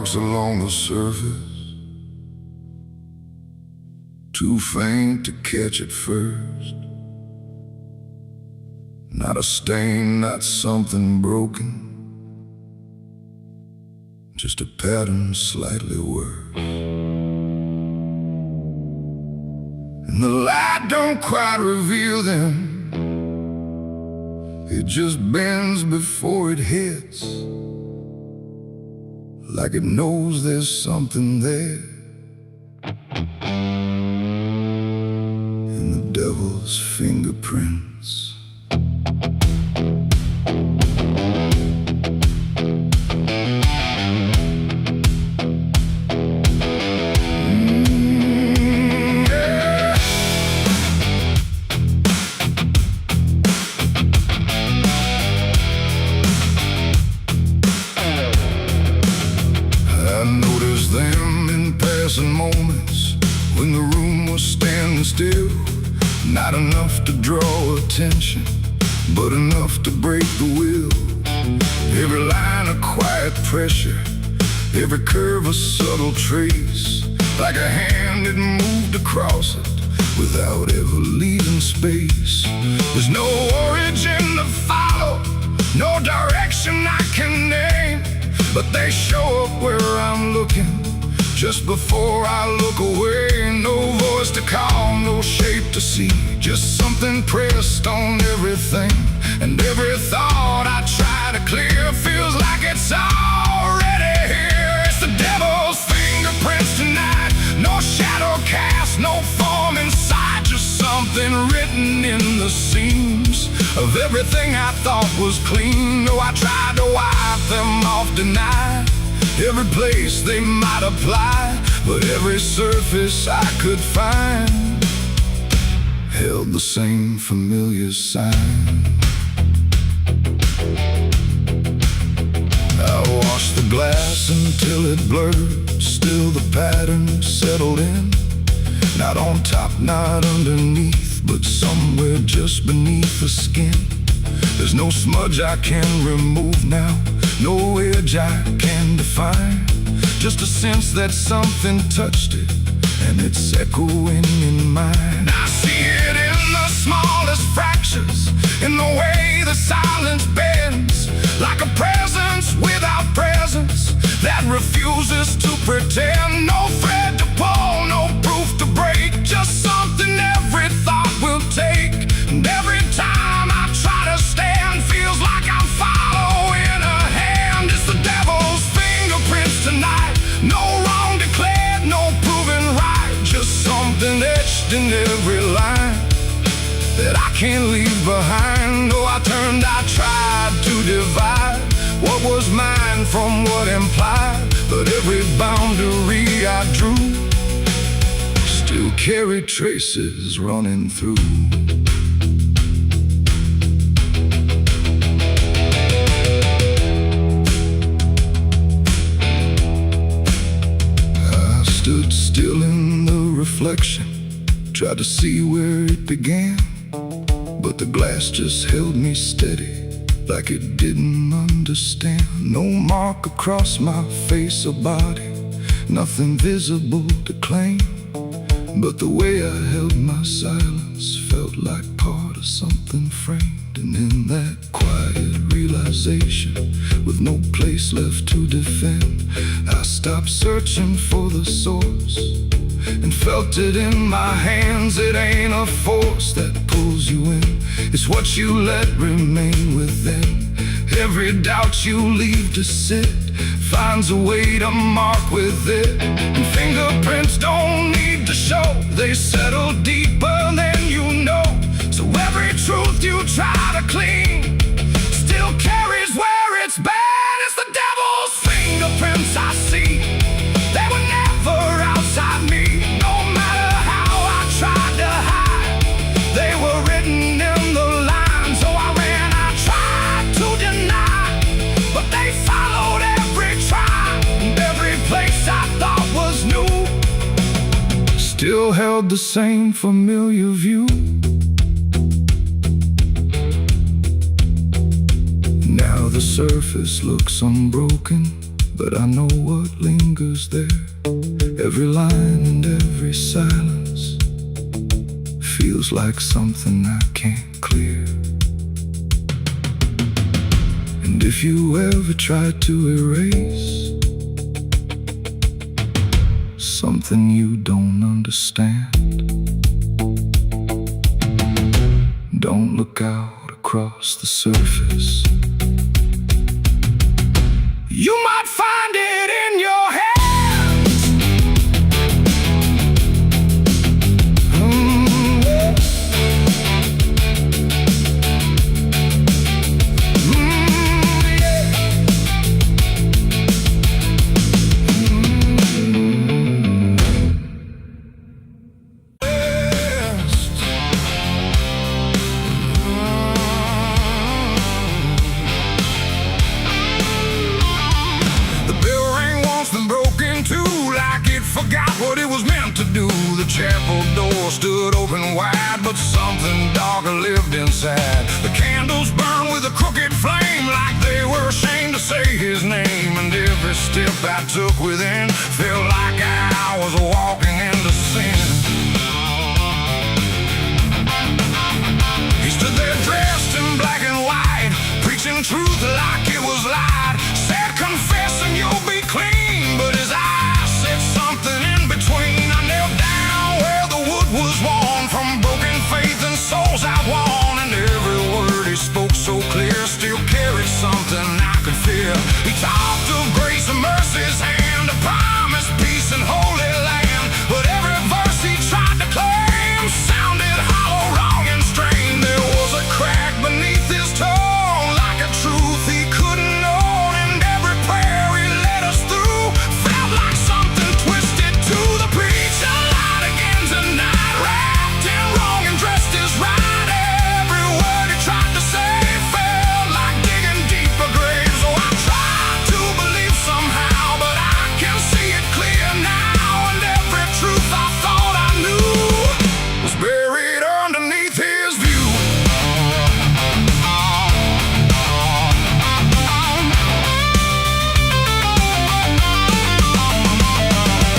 marks along the surface, too faint to catch at first. Not a stain, not something broken, just a pattern slightly worse. And the light don't quite reveal them, it just bends before it hits, like it knows there's something there. In the devil's fingerprints. Moments when the room was standing still, not enough to draw attention, but enough to break the will. Every line a quiet pressure, every curve a subtle trace, like a hand that moved across it without ever leaving space. There's no origin to follow, no direction I can name, but they show up where I'm looking just before I look away. No voice to call, no shape to see, just something pressed on everything. And every thought I try to clear feels like it's already here. It's the devil's fingerprints tonight, no shadow cast, no form inside, just something written in the seams of everything I thought was clean. No, I tried to wipe them off, deny every place they might apply, but every surface I could find held the same familiar sign. I washed the glass until it blurred, still the pattern settled in. Not on top, not underneath, but somewhere just beneath the skin. There's no smudge I can remove now, no edge I can define, just a sense that something touched it, and it's echoing in mine. I see it in the smallest fractures, in the way the silence bends, like a presence without presence that refuses to pretend. No thread to pull, no proof to break, just something every thought will take. And every time I try to stand, feels like I'm following a hand. It's the devil's fingerprints tonight, no wrong declared, no proven right, just something etched in every line that I can't leave behind. Oh, I tried to divide what was mine from what implied, but every boundary I drew still carried traces running through. Stood still in the reflection, tried to see where it began, but the glass just held me steady, like it didn't understand. No mark across my face or body, nothing visible to claim, but the way I held my silence felt like part of something framed. And in that quiet realization, with no place left to defend, I stopped searching for the source and felt it in my hands. It ain't a force that pulls you in, it's what you let remain within. Every doubt you leave to sit finds a way to mark with it. And fingerprints don't need to show, they settle deeper than you know. So every truth you try to clean still carries where it's been. It's the devil's fingerprints I see, they were never outside me. No matter how I tried to hide, they were written in the lines. So I ran, I tried to deny, but they followed every try. And every place I thought was new still held the same familiar view. The surface looks unbroken, but I know what lingers there. Every line and every silence feels like something I can't clear. And if you ever try to erase something you don't understand, don't look out across the surface. You might find it in your head. Forgot what it was meant to do. The chapel door stood open wide, but something darker lived inside. The candles burned with a crooked flame, like they were ashamed to say his name. And every step I took within felt like I was walking into sin. He stood there dressed in black and white, preaching truth like it was light. Said, confess and you'll be clean, but his eyes said something in between. I knelt down where the wood was worn from broken faith and souls outworn, and every word he spoke so clear still carried something I could feel. He talked of grace and mercy's hand, a promise, peace and holy land, but every verse he tried to claim sounded hollow, wrong and strained. There was a crack beneath his tone, like a truth he couldn't own, and every prayer he led us through felt like something twisted to the preacher. Light again tonight, wrapped in wrong and dressed as right. Every word he tried to say felt like digging deeper graves. So I tried to believe somehow, but I can see it clear now, and every truth I thought I knew was buried underneath his view.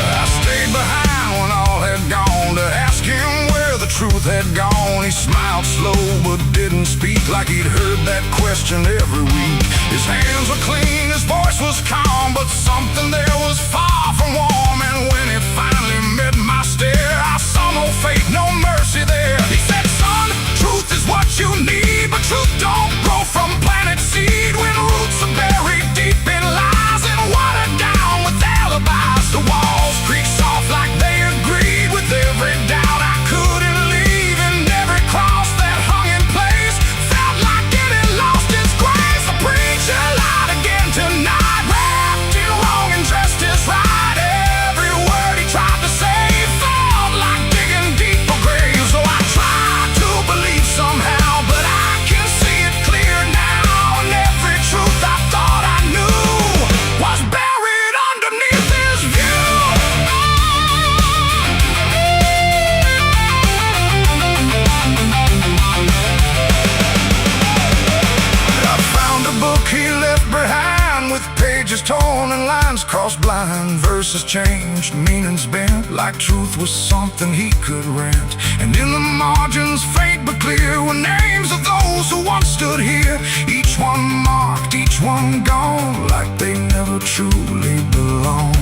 I stayed behind when all had gone to ask him where the truth had gone. He smiled slow but didn't speak, like he'd heard that question every week. His hands were clean, his voice was calm, but something there was far from warm. And when it finally met my stare, I saw no faith, no mercy there. He said, son, truth is what you need, but truth don't grow from planet seed. When roots are buried deep in lies and watered down with alibis, the walls creak soft like they agreed with every doubt I couldn't leave, and every cross that hung in place felt like it had lost its grace. The preacher lied again tonight, wrapped in wrong and dressed as right. Every word he tried to say felt like digging deeper graves. So I tried to believe somehow, but I can see it clear now, and every truth I thought I knew was buried underneath his view. I found a book he left behind, with pages torn and lines crossed blind. Verses changed, meanings bent, like truth was something he could rent. And in the margins, faint but clear, were names of those who once stood here. Each one marked, each one gone, like they never truly belonged.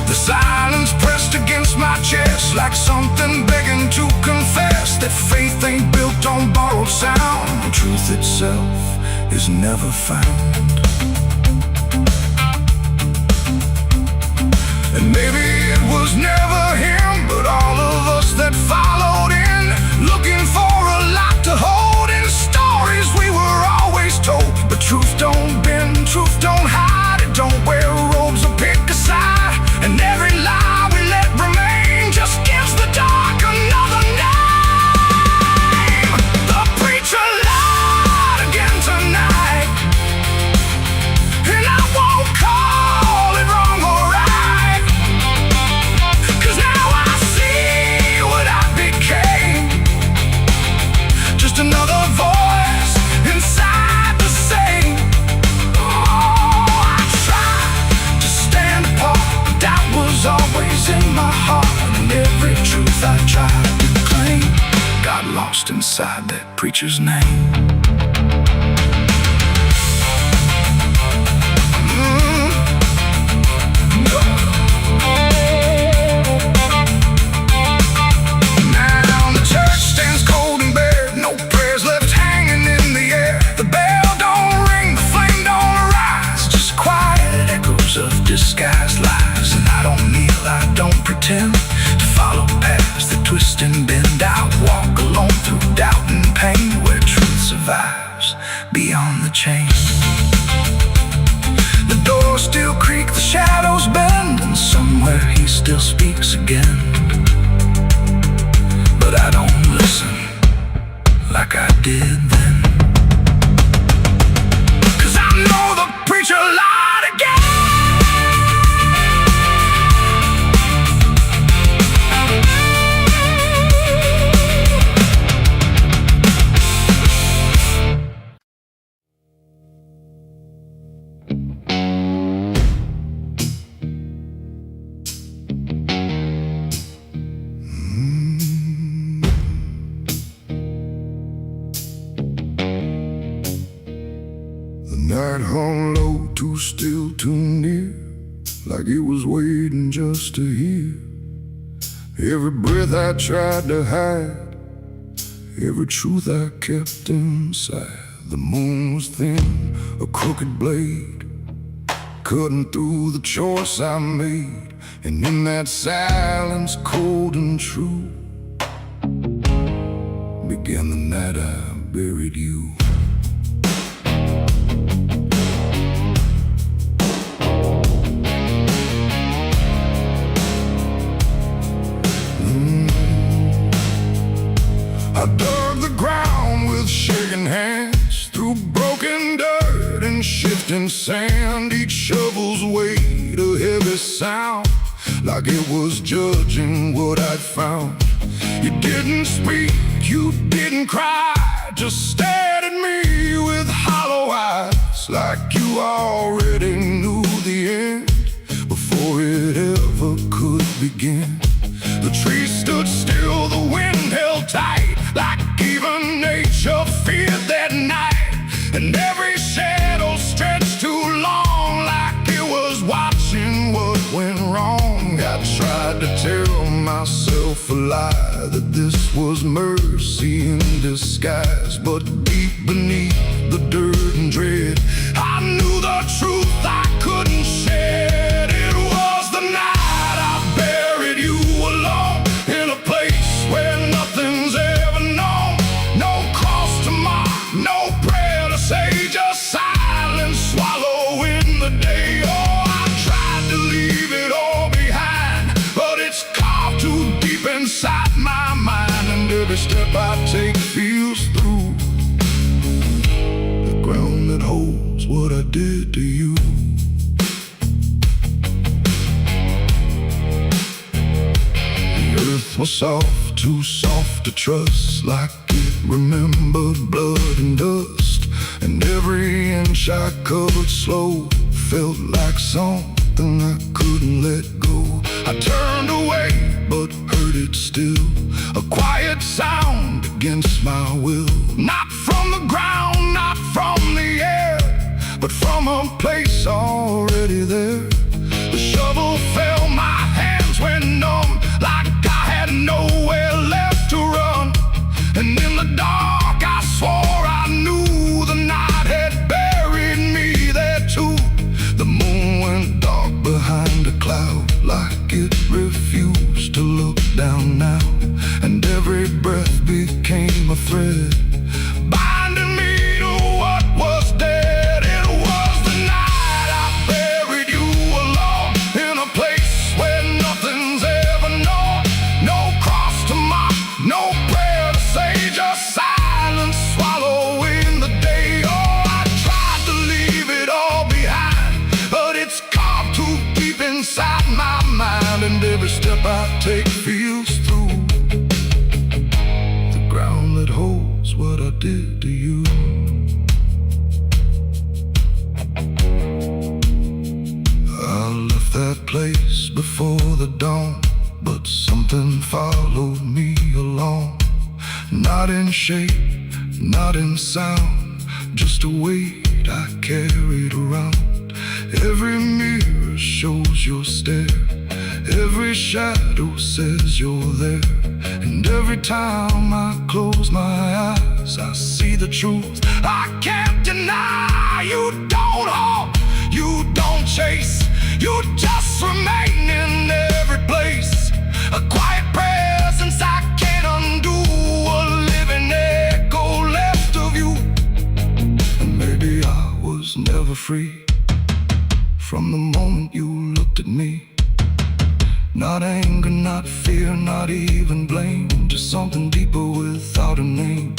The silence pressed against my chest, like something begging to confess that faith ain't built on borrowed sound. Truth itself is never found. And maybe it was never him, but all of us that followed in, looking for a lot to hold in stories we were always told. But truth don't bend, truth don't hide, it don't wear robes or pick a side. And every lie we let remain just gives the dark another name. The preacher lied again tonight, and I won't call it wrong or right, 'cause now I see what I became. inside that preacher's name. Now the church stands cold and bare, no prayers left hanging in the air. The bell don't ring, the flame don't arise, just quiet echoes of disguised lies. And I don't kneel, I don't pretend to follow paths that twist and bend. I walk alone through doubt and pain, where truth survives beyond the chain. The doors still creak, the shadows bend, and somewhere he still speaks again. But I don't listen like I did then, 'cause I know the preacher lied again. Night hung low, too still, too near, like it was waiting just to hear. Every breath I tried to hide, every truth I kept inside. The moon was thin, a crooked blade, cutting through the choice I made. And in that silence, cold and true, began the night I buried you. I dug the ground with shaking hands, through broken dirt and shifting sand. Each shovel's weight a heavy sound, like it was judging what I'd found. You didn't speak, you didn't cry, just stared at me with hollow eyes, like you already knew the end before it ever could begin. The trees stood still, the wind held tight, like even nature feared that night. And every shadow stretched too long, like it was watching what went wrong. I tried to tell myself a lie, that this was mercy in disguise. But deep beneath the dirt and dread, I knew the truth I couldn't shed. It was the night I buried you alone, in a place where nothing's ever known. No cross to mark, no prayer to say, just silence swallowing the day. Oh, I tried to leave it all behind, but it's carved too deep inside my mind. And every step I take feels through the ground that holds what I did to you. Was soft, too soft to trust, like it remembered blood and dust. And every inch I covered slow felt like something I couldn't let go. I turned away, but heard it still, a quiet sound against my will. Not from the ground, not from the air, but from a place already there. The shovel fell, my hands went numb, like I had nowhere left to run. And in the dark I swore I knew the night had buried me there too. The moon went dark behind a cloud, like it refused to look down now. And every breath became a thread, binding me to what was dead. It was the night I buried you alone, in a place where nothing's ever known. No cross to mark, no prayer to say, just silence swallowing the day. Oh, I tried to leave it all behind, but it's carved too deep inside my mind. And every step I take feels through the ground that holds what I did to you. I left that place before the dawn, but something followed me along. Not in shape, not in sound, just a weight I carried around. Every mirror shows your stare, every shadow says you're there. And every time I close my eyes, I see the truth I can't deny. You don't hope, you don't chase, you just remain in every place. A quiet presence I can't undo, a living echo left of you. And maybe I was never free from the moment you looked at me. Not anger, not fear, not even blame, just something deeper without a name.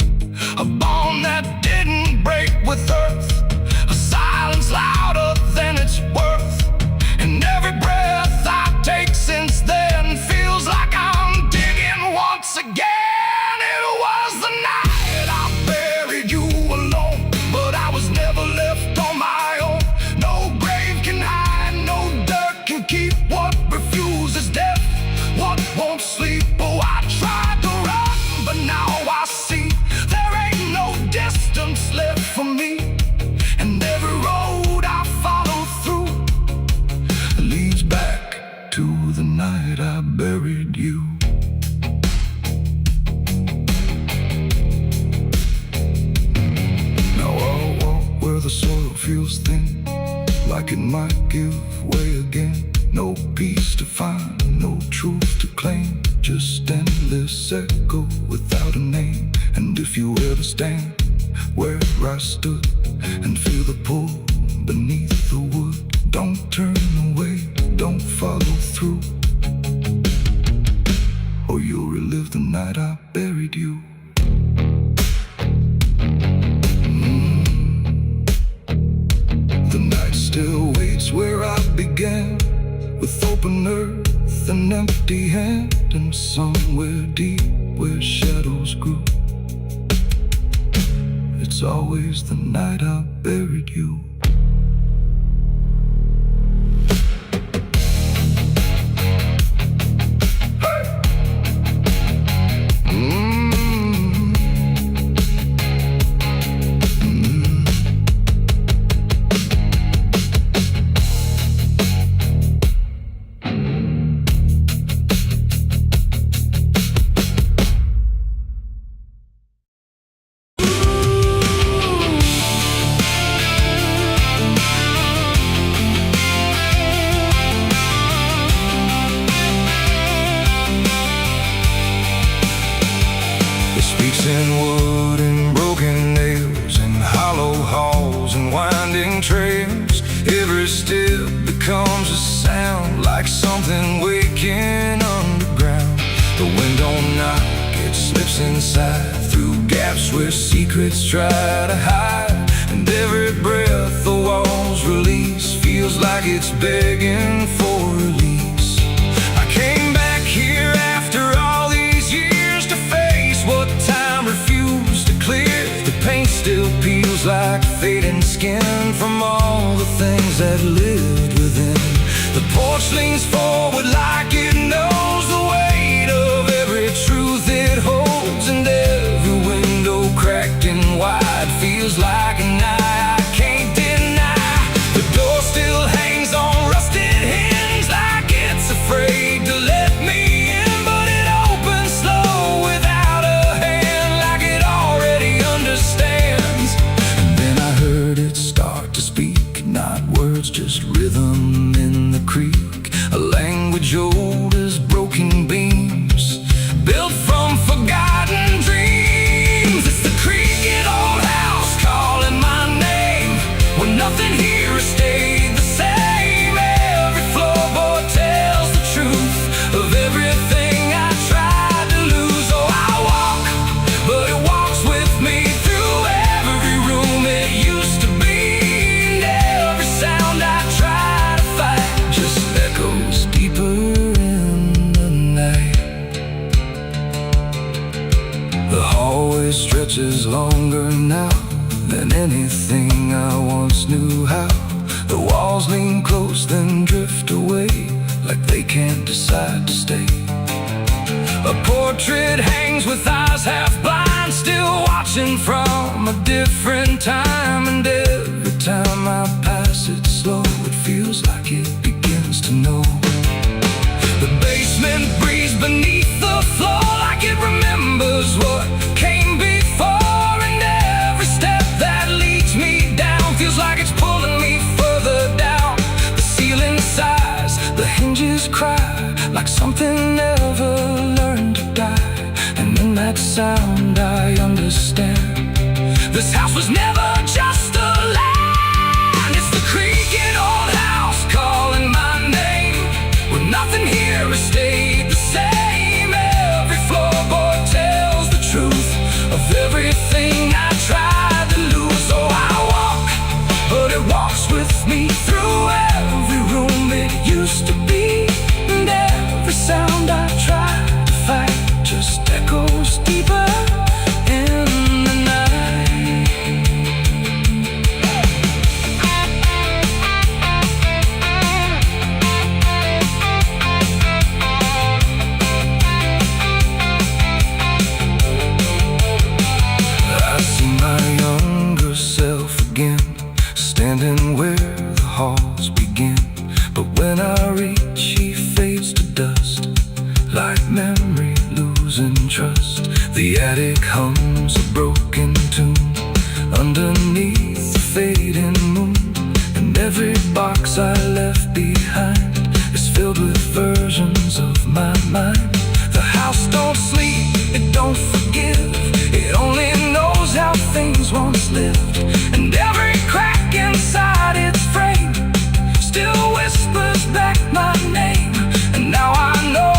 A bond that didn't break with earth, a silence louder than its worth. And every breath I take since then feels like I'm digging once again. It was the night I buried you alone, but I was never left on my own. No grave can hide, no dirt can keep what refuses death, what won't sleep. Oh, I tried to run, but now I see there ain't no distance left for me. And every road I follow through leads back to the night I buried you. Now I'll walk where the soil feels thin, like it might give way again. No peace to find, no truth to claim, just endless echo without a name. And if you ever stand where I stood and feel the pull beneath the wood, don't turn away, don't follow through, or you'll relive the night I buried you. The night still waits where I began, with open earth and empty hand, and somewhere deep where shadows grew, it's always the night I buried you. In wood and broken nails, and hollow halls and winding trails, every step becomes a sound, like something waking underground. The wind don't knock, it slips inside, through gaps where secrets try to hide. And every breath the walls release feels like it's begging for release. I came back here after all these years to face what time refused to clear. The paint still peels like fading skin from all the things that lived within. The porch leans forward like it knows the weight of every truth it holds, and every window cracked and wide feels like an eye I can't deny. The door still hangs on rusted hinges like it's afraid to let me in, but it opens slow without a hand, like it already understands. And then I heard it start to speak, not words, just rhythm in the creek, a language old as broken beams, built from forgotten dreams. It's the creaking old house calling my name, when nothing here has stayed the same. Every floorboard tells the truth of everything I tried to lose. Oh, I walk, but it walks with me through every room it used to be, and every sound I try to fight just echoes deeper in the night. The hallway stretches longer now than anything I once knew how. The walls lean close then drift away, like they can't decide to stay. A portrait hangs with eyes half blind, watching from a different time, and every time I pass it slow, it feels like it begins to know. The basement breeze beneath the floor, like it remembers what came before, and every step that leads me down feels like it's pulling me further down. The ceiling sighs, the hinges cry, like something never learned to die. And in that sound I understand, this house was never just a land. It's the creaking old house calling my name, where nothing here has stayed the same. Every floorboard tells the truth of everything I tried to lose. So I walk, but it walks with me through every room it used to be, and every sound I tried to fight just echoes deeper in the night. I see my younger self again, standing where the halls begin. But when I reach, he fades to dust, like memory losing trust. The attic hums a broken tune underneath the fading moon, and every box I left behind is filled with versions of my mind. The house don't sleep, it don't forgive, it only knows how things once lived. And every crack inside its frame still whispers back my name. And now I know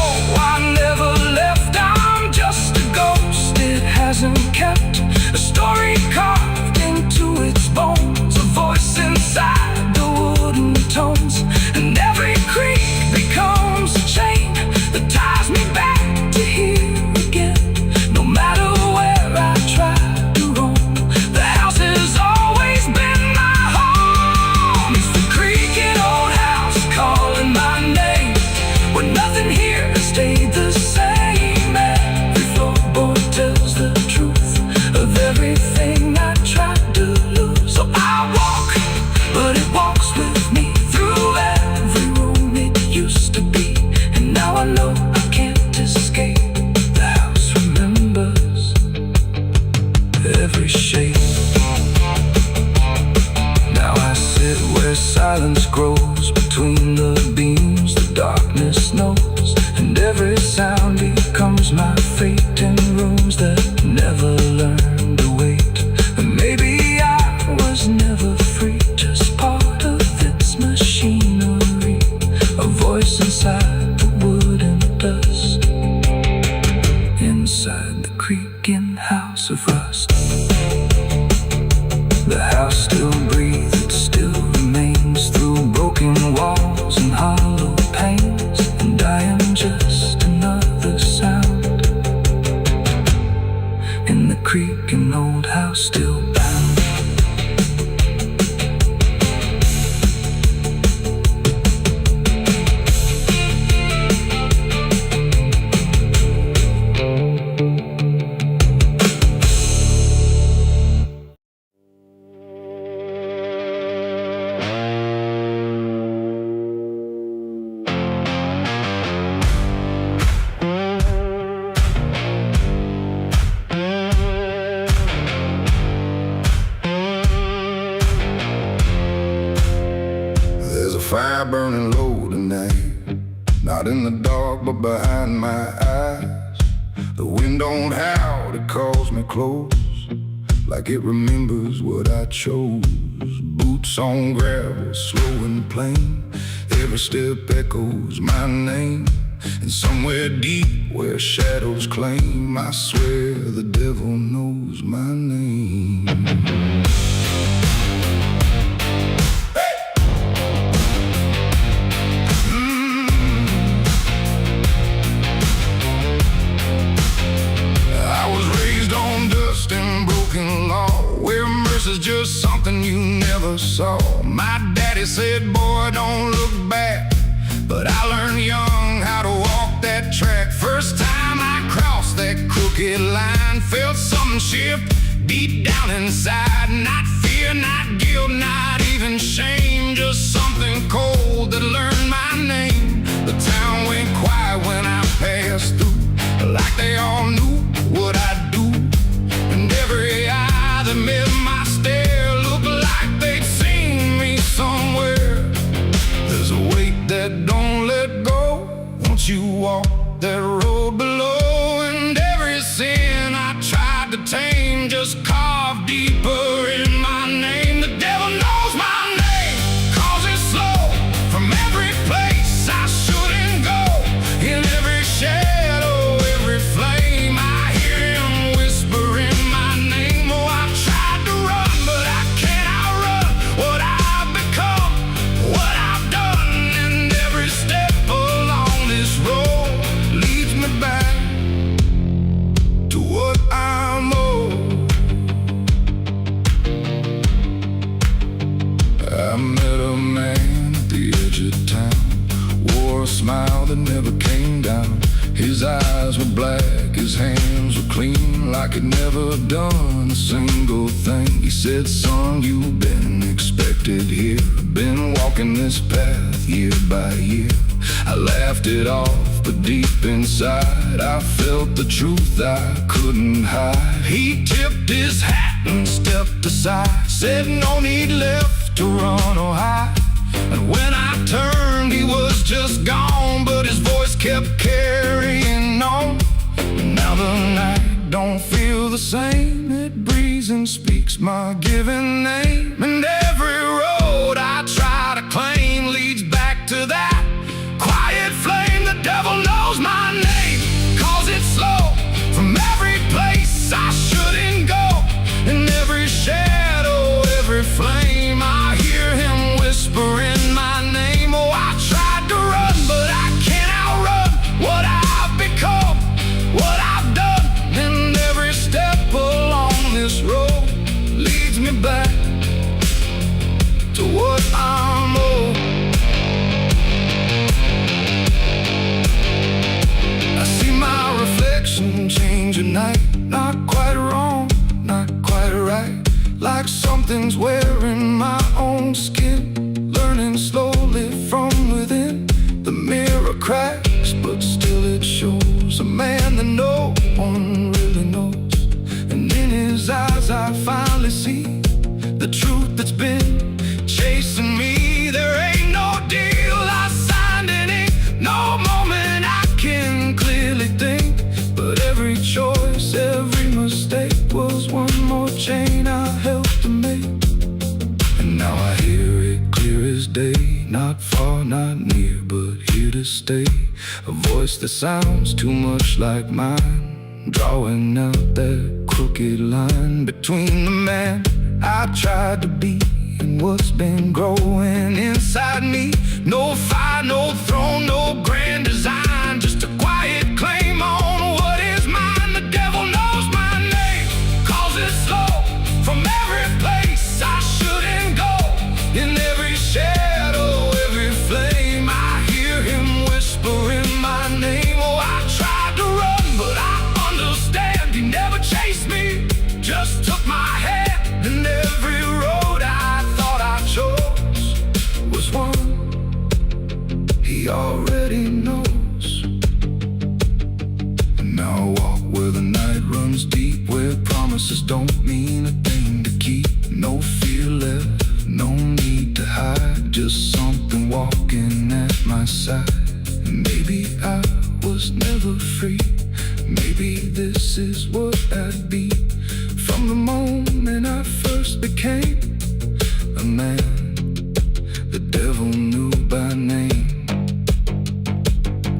I never left, I'm just a ghost it hasn't kept, a story carved into its bones, a voice inside the wooden tones. And every creak becomes a chain that ties me back to here again. No matter where I try to roam, the house has always been my home. It's the creaking old house calling my name, where nothing here has stayed the same. Every floorboard tells the truth of everything I tried to lose. So I walk, but it walks with me through every room it used to be, and now I know I can't escape. The house remembers every shape. Now I sit where silence grows between the beams, the darkness knows, and every sound becomes my fate in rooms that never learned to wait. And maybe I was never free, just part of its machinery, a voice inside the wooden dust, inside the creaking house of rust. The house still breathes, it still remains through broken walls and hollow panes, and I am just another sound in the creaking old house still bound. Fire burning low tonight, not in the dark but behind my eyes. The wind don't howl, it calls me close, like it remembers what I chose. Boots on gravel, slow and plain, every step echoes my name. And somewhere deep where shadows claim, I swear the devil knows my name. Is just something you never saw. My daddy said, boy, don't look back, but I learned young how to walk that track. First time I crossed that crooked line, felt something shift deep down inside. Not fear, not guilt, not even shame, just something cold that learned my name. The town went quiet when I passed through, like they all knew what I'd do. And every eye that met my stare looked like they'd seen me somewhere. There's a weight that don't let go once you walk that road below. And every sin I tried to tame just carved deeper in my name. The devil knows my name, 'cause it's slow. From every place I shouldn't go, in every shadow, every flame, I hear him whispering my name. Oh, I've tried to run, but I can't outrun what I've become, what I've done. And every step along this road leads me back to what I'm owed. I met a man at the edge of town, wore a smile that never came down. His eyes were black, his hands were clean, like he'd never done a single thing. He said, son, you've been expected here, been walking this path year by year. I laughed it off, but deep inside I felt the truth I couldn't hide. He tipped his hat and stepped aside, said no need left to run or hide. And when I turned, he was just gone, but his voice kept carrying on. And now the night don't feel the same, it breathes and speaks my given name. And every road I try to claim leads back to that quiet flame. The devil knows my name, 'cause it's slow. From every place I shouldn't go, in every shadow, every flame, I hear him whispering my name. Oh, I tried to run, but I can't outrun what I've become, what I've done. And every step along this road leads me back to what I'm owed. I see my reflection change at night, not quite wrong, not quite right, like something's wearing my own skin, learning slowly from within. The mirror cracks, but still it shows a man that no one really knows. And in his eyes I finally see the truth that's been chasing me. There ain't no deal I signed in ink, no moment I can clearly think, but every choice, every mistake was one more chain I helped to make. And now I hear it clear as day, not far, not near, but here to stay. A voice that sounds too much like mine, drawing out that crooked line between the man I tried to be and what's been growing inside me. No fire, no throne, no grand design, just a quiet claim on what is mine. The devil knows my name, 'cause it's slow. From every place I shouldn't go, in every shadow, every flame, I hear him whispering my name. Oh, I tried to run, but I understand he never chased me, just took my hand. And every road I thought I chose was one he already knows. And now I walk where the night runs deep, where promises don't mean a thing to keep. No fear left, no need to hide, just something walking at my side. And maybe I was never free, maybe this is what I'd be. From the moment I first became a man, the devil knew by name.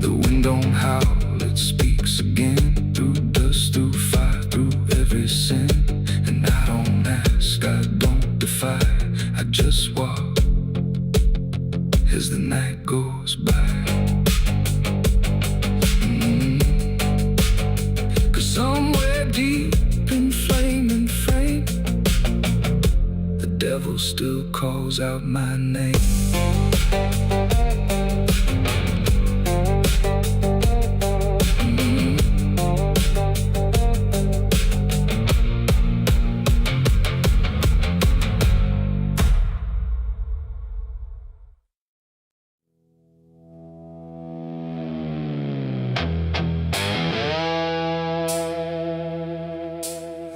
The wind don't howl, it speaks again, through dust, through fire, through every sin. And I don't ask, I don't defy, I just walk as the night goes by. 'Cause somewhere deep in flame and frame, the devil still calls out my name.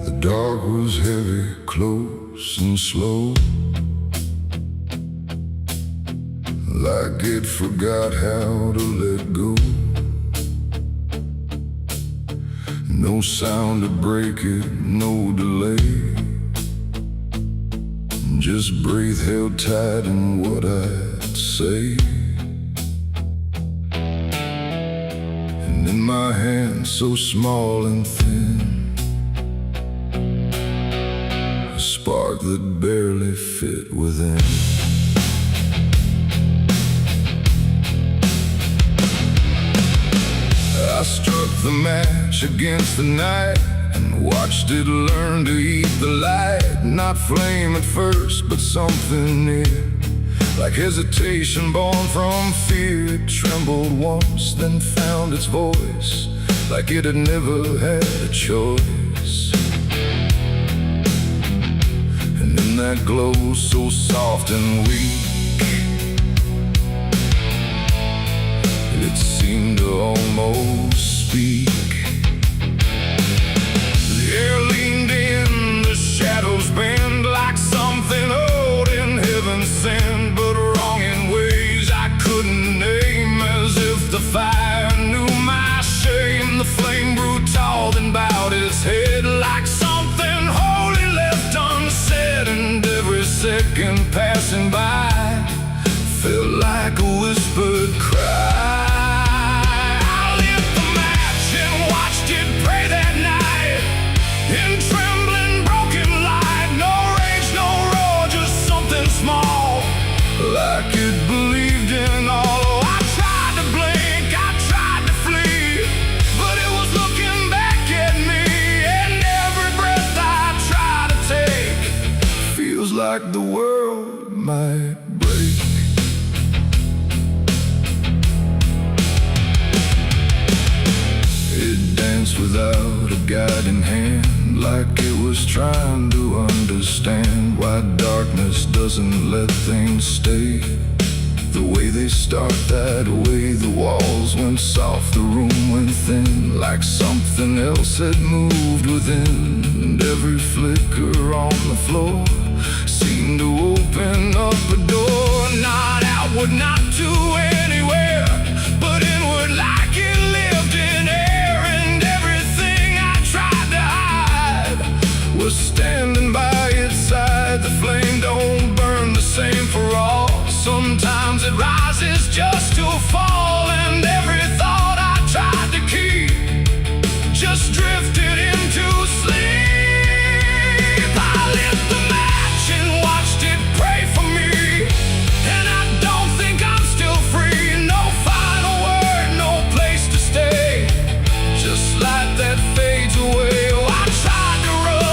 The dark was heavy, close and slow, like it forgot how to let go. No sound to break it, no delay, just breath held tight in what I'd say. And in my hand so small and thin, a spark that barely fit within. I struck the match against the night and watched it learn to eat the light. Not flame at first, but something near, like hesitation born from fear. It trembled once, then found its voice, like it had never had a choice. And in that glow so soft and weak, it seemed to almost speak. The air leaned in, the shadows bend, like something old in heaven sent, but wrong in ways I couldn't name. As if the fire knew my shame, the flame grew tall, then bowed its head, like something holy left unsaid. And every second passing by felt like a whispered cry. In trembling, broken light, no rage, no roar, just something small, like it believed in all. Oh, I tried to blink, I tried to flee, but it was looking back at me. And every breath I try to take feels like the world might break. It danced without a guiding hand, like it was trying to understand why darkness doesn't let things stay the way they start. That way the walls went soft, the room went thin, like something else had moved within. And every flicker on the floor seemed to open up a door, not outward, not to anywhere, but inward, like it lived in air. Was standing by its side. The flame don't burn the same for all. Sometimes it rises just to fall. And every thought I tried to keep just drifted into sleep. I lit the match and watched it pray for me, and I don't think I'm still free. No final word, no place to stay, just light that fades away. Oh, I tried to run,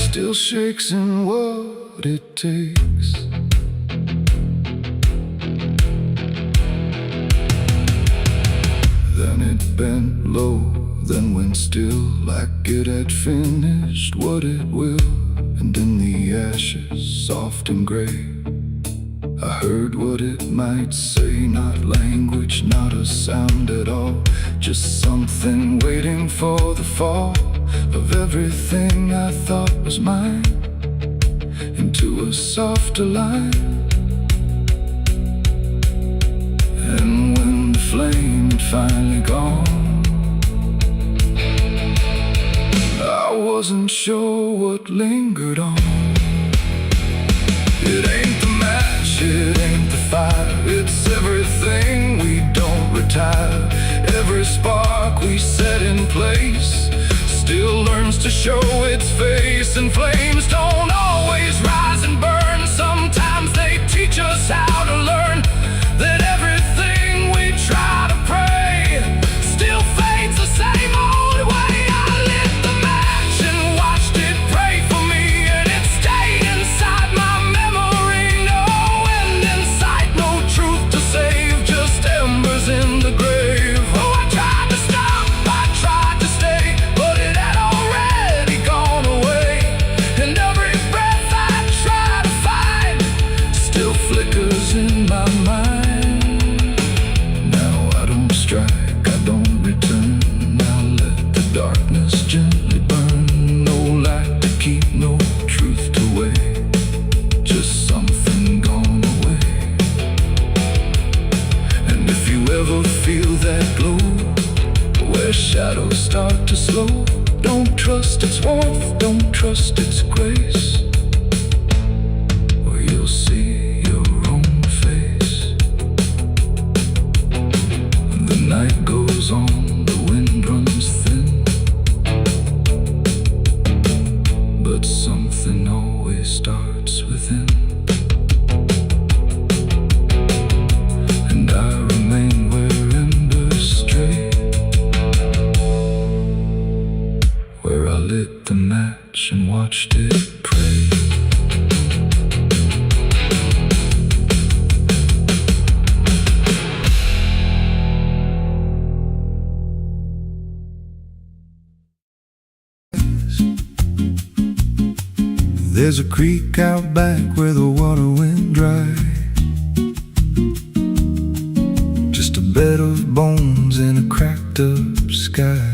still shakes in what it takes. Then it bent low, then went still, like it had finished what it will. And in the ashes, soft and gray, I heard what it might say. Not language, not a sound at all, just something waiting for the fall of everything I thought was mine into a softer line. And when the flame had finally gone, I wasn't sure what lingered on. It ain't the match, it ain't the fire, it's everything we don't retire. Every spark we set in place still learns to show its face. And flames don't always rise and burn, sometimes they teach us how to learn that everything we try to pray still fades the same old way. I lit the match and watched it pray for me, and it stayed inside my memory. No end in sight, no truth to save, just embers in the grave. Oh, I tried to stop, I tried to stay, but it had already gone away. And every breath I ever feel that glow where shadows start to slow? Don't trust its warmth, don't trust its grace, or you'll see your own face. The night goes on, the wind runs thin, but something always starts within. And I remain where embers stray, where I lit the match and watched it pray. There's a creek out back where the water went dry, just a bed of bones in a cracked up sky.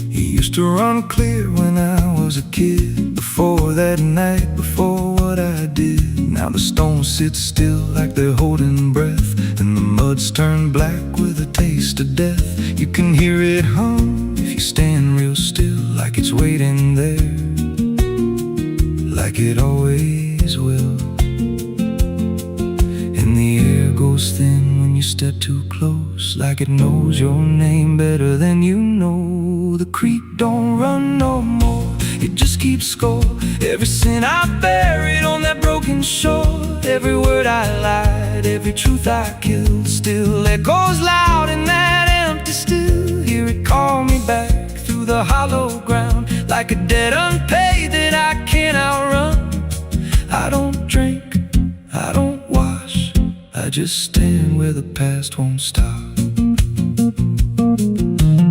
He used to run clear when I was a kid, before that night, before what I did. Now the stones sit still like they're holding breath, and the mud's turned black with a taste of death. You can hear it hum if you stand real still, like it's waiting there, like it always will. And the air goes thin when you step too close, like it knows your name better than you know. The creek don't run no more, it just keeps score. Every sin I buried on that broken shore, every word I lied, every truth I killed, still echoes loud in that empty still. Hear it call me back through the hollow ground, like a debt unpaid that I can't outrun. I don't drink, I don't wash, I just stand where the past won't stop.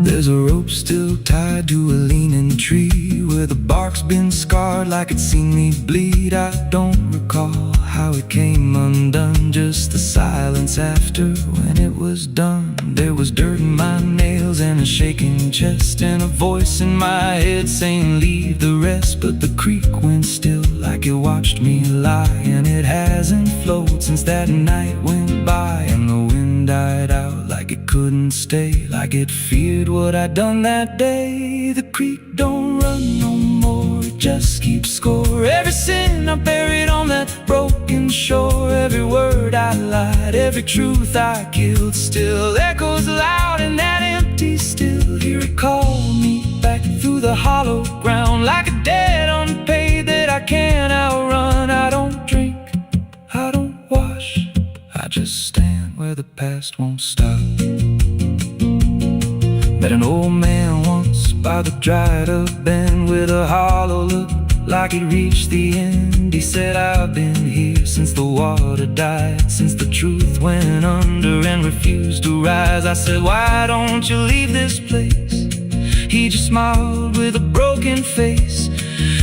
There's a rope still tied to a leaning tree, where the bark's been scarred like it's seen me bleed. I don't recall how it came undone, just the silence after when it was done. There was dirt in my nails and a shaking chest, and a voice in my head saying leave the rest. But the creek went still like it watched me lie, and it hasn't flowed since that night went by. And the wind died out like it couldn't stay, like it feared what I'd done that day. The creek don't run no more, it just keeps score. Every sin I buried on that broken shore, every word I lied, every truth I killed, still echoes loud in that empty still. Hear it call me back through the hollow ground, like a debt unpaid that I can't outrun. I don't drink, I don't wash, I just stand where the past won't stop. Met an old man once by the dried up bend, with a hollow look like it reached the end. He said, I've been here since the water died, since the truth went under and refused to rise. I said, why don't you leave this place? He just smiled with a broken face,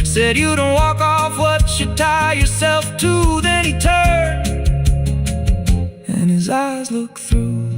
said, you don't walk off what you tie yourself to. Then he turned and his eyes looked through,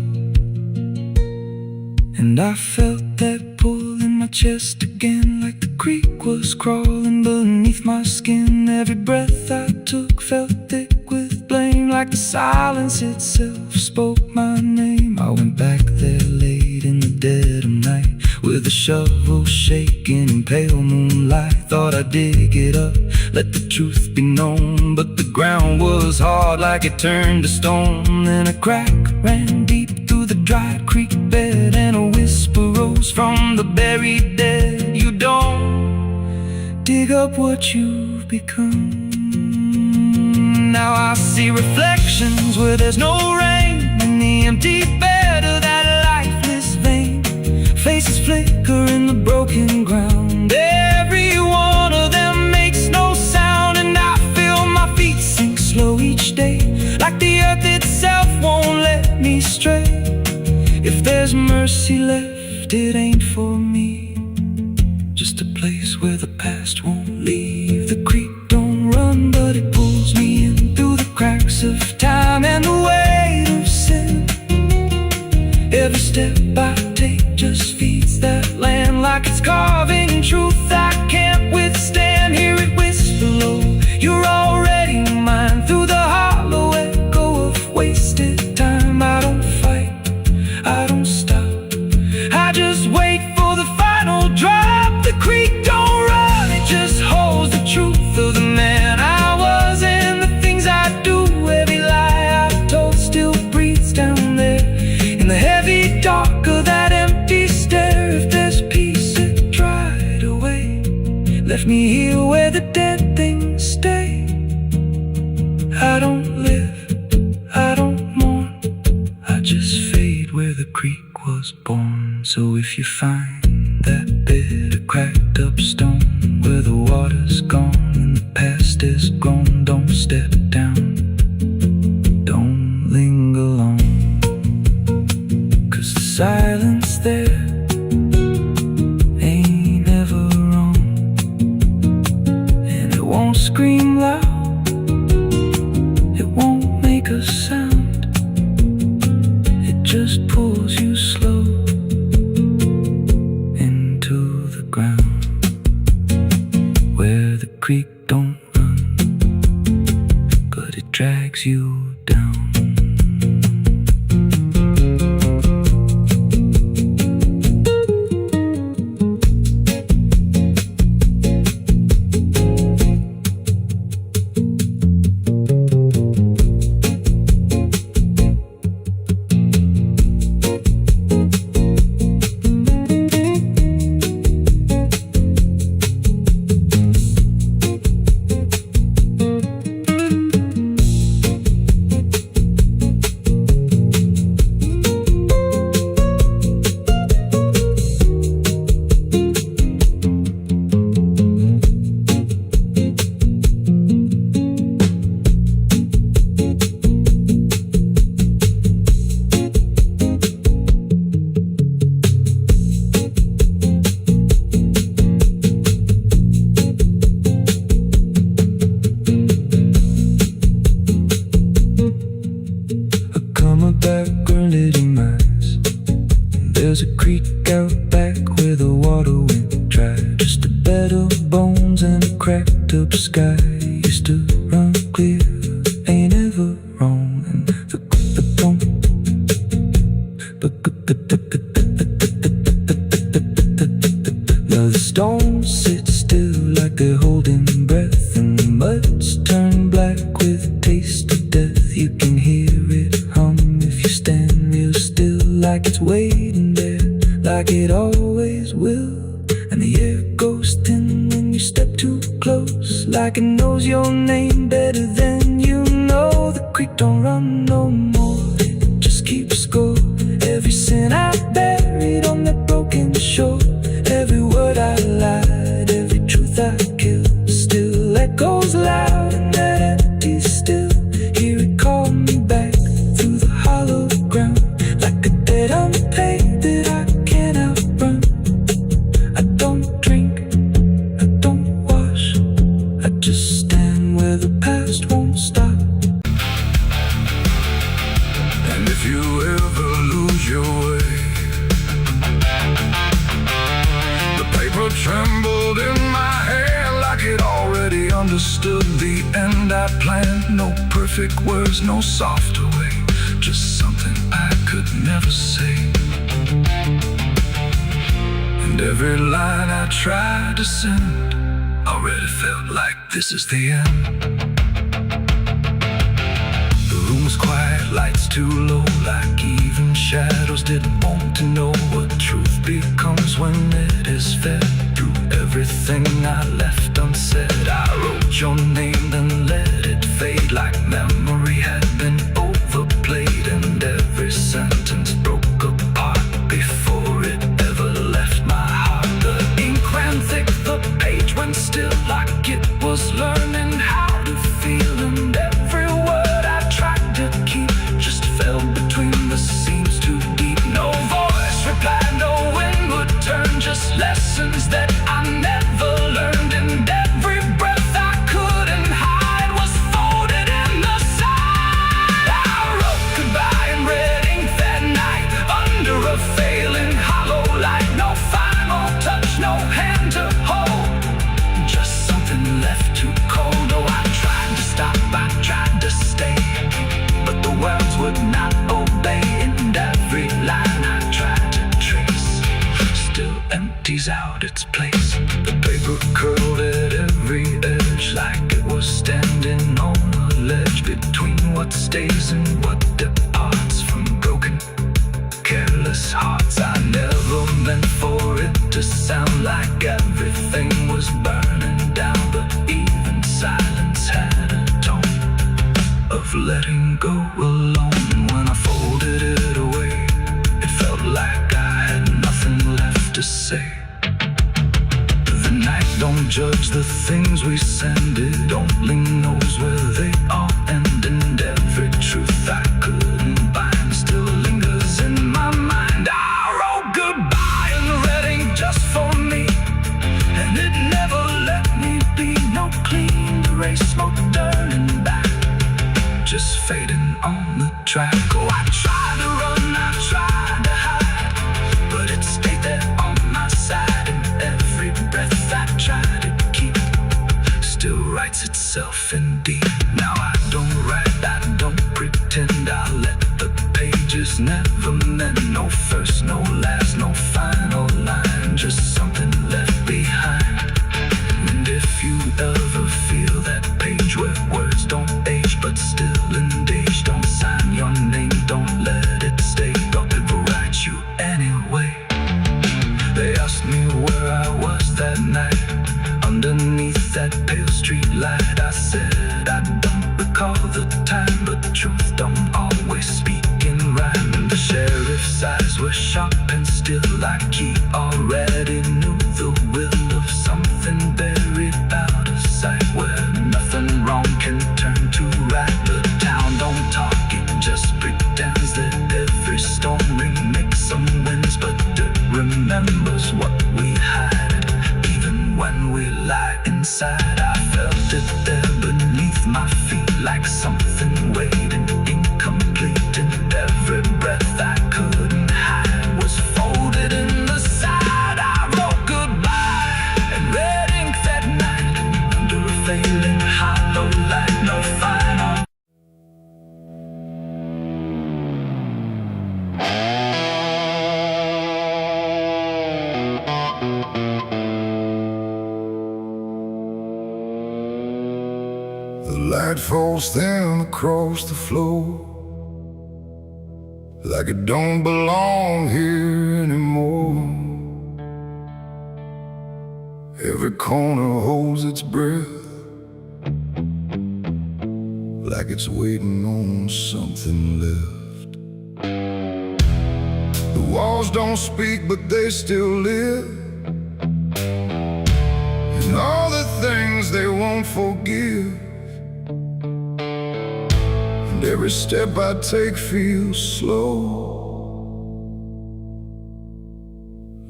and I felt that pull in my chest again, like the creek was crawling beneath my skin. Every breath I took felt thick with blame, like the silence itself spoke my name. I went back there late in the dead of night, with a shovel shaking in pale moonlight. Thought I'd dig it up, let the truth be known, but the ground was hard like it turned to stone. Then a crack ran deep through the dry creek bed, and a whisper rose from the buried dead. You don't dig up what you've become. Now I see reflections where there's no rain, in the empty bed of that lifeless vein. Faces flicker in the broken ground, every one of them makes no sound. And I feel my feet sink slow each day, like the earth itself won't let me stray. If there's mercy left, it ain't for me, just a place where the past won't leave. The creek don't run, but it pulls me in through the cracks of time and the weight of sin. Every step I take just feeds that land, like it's carving truth I can't withstand. Hear it whisper low, you're already mine, through the hollow echo of wasted time. I creek was born. So if you find that bit of cracked up stone where the water's gone and the past is grown, don't step down, don't linger long, 'cause the silence there ain't ever wrong, and it won't scream loud, it won't make a sound, it just pulls you slow into the ground, where the creek don't run, but it drags you down. There's a creek out back where the water went dry, just a bed of bones and a cracked up sky. Used to run clear, ain't ever wrong, and now the stones sit still like they're holding breath, and the mud's turned black with a taste of death. You can hear it hum if you stand real still, like it's waiting there, like it always will. And the air goes thin when you step too close, like it knows your name better than you know. The creek don't run no more, it just keeps score. Every sin I buried on that broken shore, every word I lied, every truth I killed, still echoes loud in that empty still. Hear it call me back through the hollow ground, like a debt unpaid that I can't outrun. I don't drink, I don't wash, I just stand where the past won't stop. And if you ever lose your way, the paper trembled in my hand like it already understood the end I planned. No perfect words, no softer way, just something I could never say. And every line I tried to send already felt like this is the end. The room was quiet, lights too low, like even shadows didn't want to know what truth becomes when it is fed. Through everything I left unsaid, I wrote your name then let it fade, like memory had been overplayed, and every sentence broke apart before it ever left my heart. The ink ran thick, the page went still, like it was learning how to feel, and every word I tried to keep just fell between the seams too deep. No voice replied, no wind would turn, just lessons that I never learned, and every breath I couldn't hide was folded in the side. I wrote goodbye in red ink that night, under a failing hollow light. No final touch, no hand to hold, just something left to cold. Oh, I tried to stop, I tried to stay, but the words would not obey, and every line I tried to trace still empties out its place. The paper curled at every edge, like it was standing on a ledge between what stays and what departs from broken, careless hearts. I never meant for it to sound like everything was burning down, but even silence had a tone of letting go alone. When I folded it away, it felt myself indeed. Now I don't write, I don't pretend, I let the pages never mend. No first, no last, no final line, just something left behind. And if you ever feel that page where words don't age but still engage, don't sign your name, don't let it stay, God will write you anyway. They asked me where I was that night, underneath that pale street light. I said I don't recall the time, but truth don't always speak in rhyme. And the sheriff's eyes were sharp and still, like he already knew the will of something buried out of sight, where nothing wrong can turn to right. The town don't talk, it just pretends that every storm remakes some winds, but dirt remembers what we hide. Even when we lie inside, I felt it there beneath my feet, like something waiting incomplete. And every breath I couldn't hide was folded in the side. I wrote goodbye in red ink that night, under a failing hollow light. No final. The light falls thin across the floor, like it don't belong here anymore. Every corner holds its breath, like it's waiting on something left. The walls don't speak, but they still live, and all the things they won't forgive. And every step I take feels slow,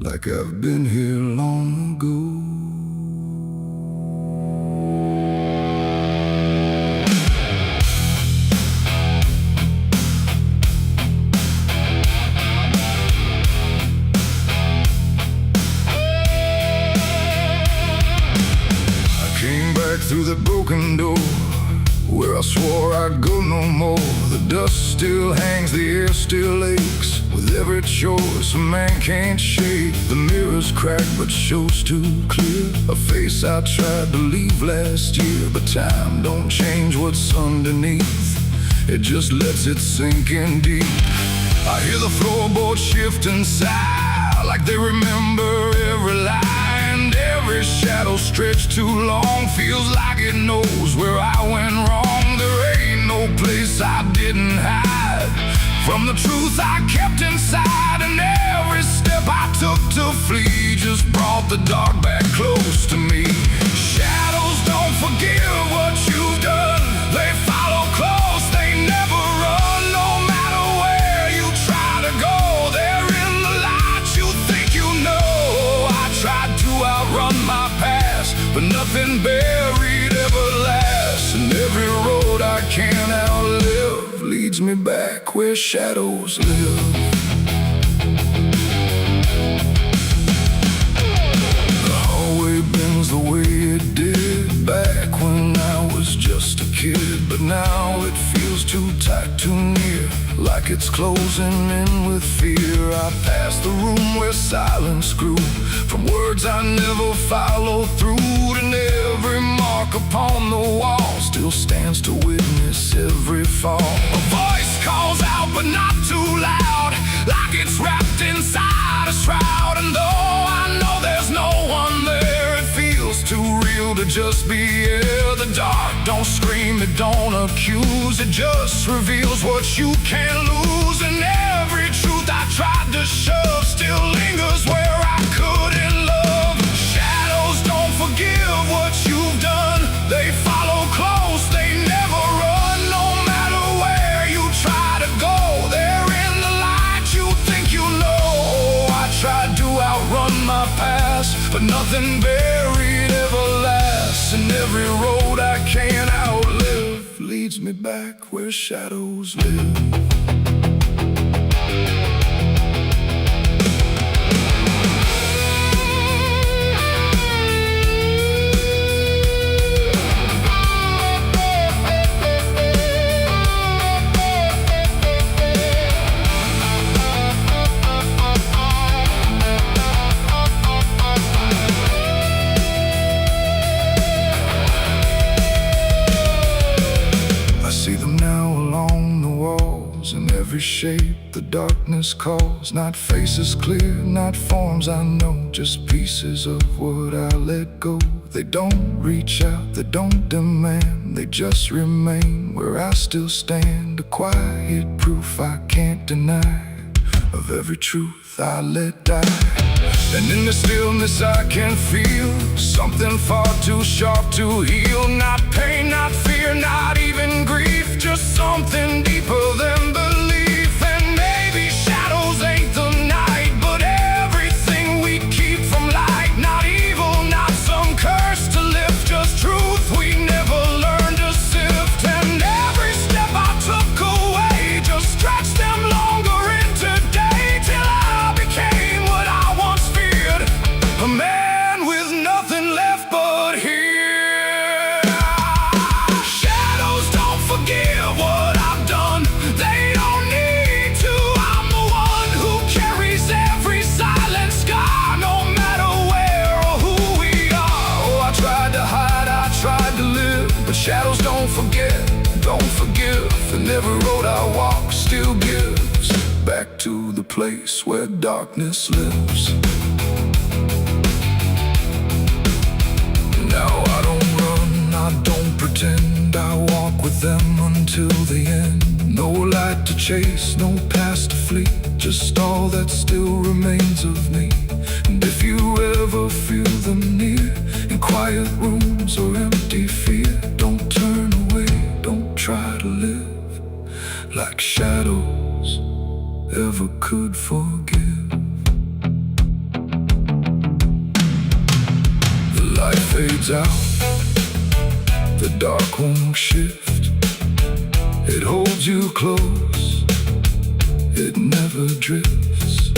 like I've been here long ago. I came back through the broken door, where I swore I'd go no more. The dust still hangs, the air still aches, with every choice a man can't shake. The mirror's cracked but shows too clear, a face I tried to leave last year. But time don't change what's underneath, it just lets it sink in deep. I hear the floorboards shift and sigh, like they remember every lie. And every shadow stretched too long feels like it knows where I went wrong. There ain't no place I didn't hide from the truth I kept inside. And every step I took to flee just brought the dark back close to me. Shadows don't forgive what you've done, they follow close, they never run. No matter where you try to go, they're in the light you think you know. I tried to outrun my past, but nothing buried ever lasts. And every road I can't outlive leads me back where shadows live. The hallway bends the way it did back when I was just a kid, but now it feels too tight, too near, like it's closing in with fear. I pass the room where silence grew, from words I never followed through. And every mark upon the wall still stands to witness every fall. A voice calls out but not too loud, like it's wrapped inside a shroud. And though I know there's no one there, it feels too real to just be here. The dark don't scream, it don't accuse, it just reveals what you can't lose. And every truth I tried to shove still lingers where I couldn't love. Shadows don't forgive what you've done, they follow close, they never run. No matter where you try to go, they're in the light you think you know. I tried to outrun my past, but nothing buried ever lasts. And every road I can't outlive leads me back where shadows live. in every shape the darkness calls. Not faces clear, not forms I know, just pieces of what I let go. They don't reach out, they don't demand, they just remain where I still stand. A quiet proof I can't deny of every truth I let die. And in the stillness I can feel something far too sharp to heal. Not pain, not fear, not even grief, just something deeper than belief. And maybe shadows ain't the night, but everything we keep from light. Not evil, not some curse to lift, just truth we never learned to sift. And every step I took away just stretched them longer into day, till I became what I once feared, a man with nothing left but here. Shadows don't forgive what I've done, they don't need to. I'm the one who carries every silent scar, no matter where or who we are. Oh, I tried to hide, I tried to live, but shadows don't forget, don't forgive. And every road I walk still gives back to the place where darkness lives. Now I don't run, I don't pretend, I walk with them until the end. No light to chase, no past to flee, just all that still remains of me. And if you ever feel them near, in quiet rooms or empty fear, don't turn away, don't try to live like shadows ever could forgive. The light fades out, the dark won't shift. It holds you close, it never drifts.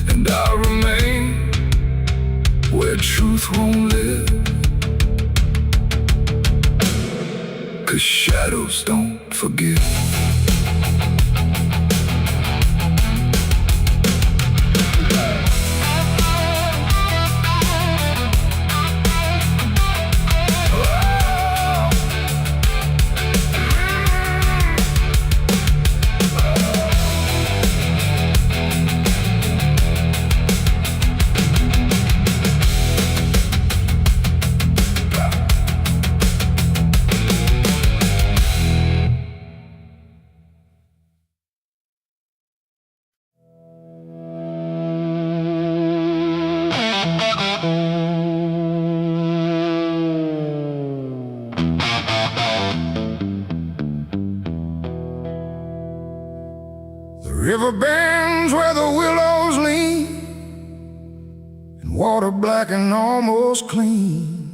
And I remain where truth won't live, 'cause shadows don't forgive. River bends where the willows lean, and water black and almost clean.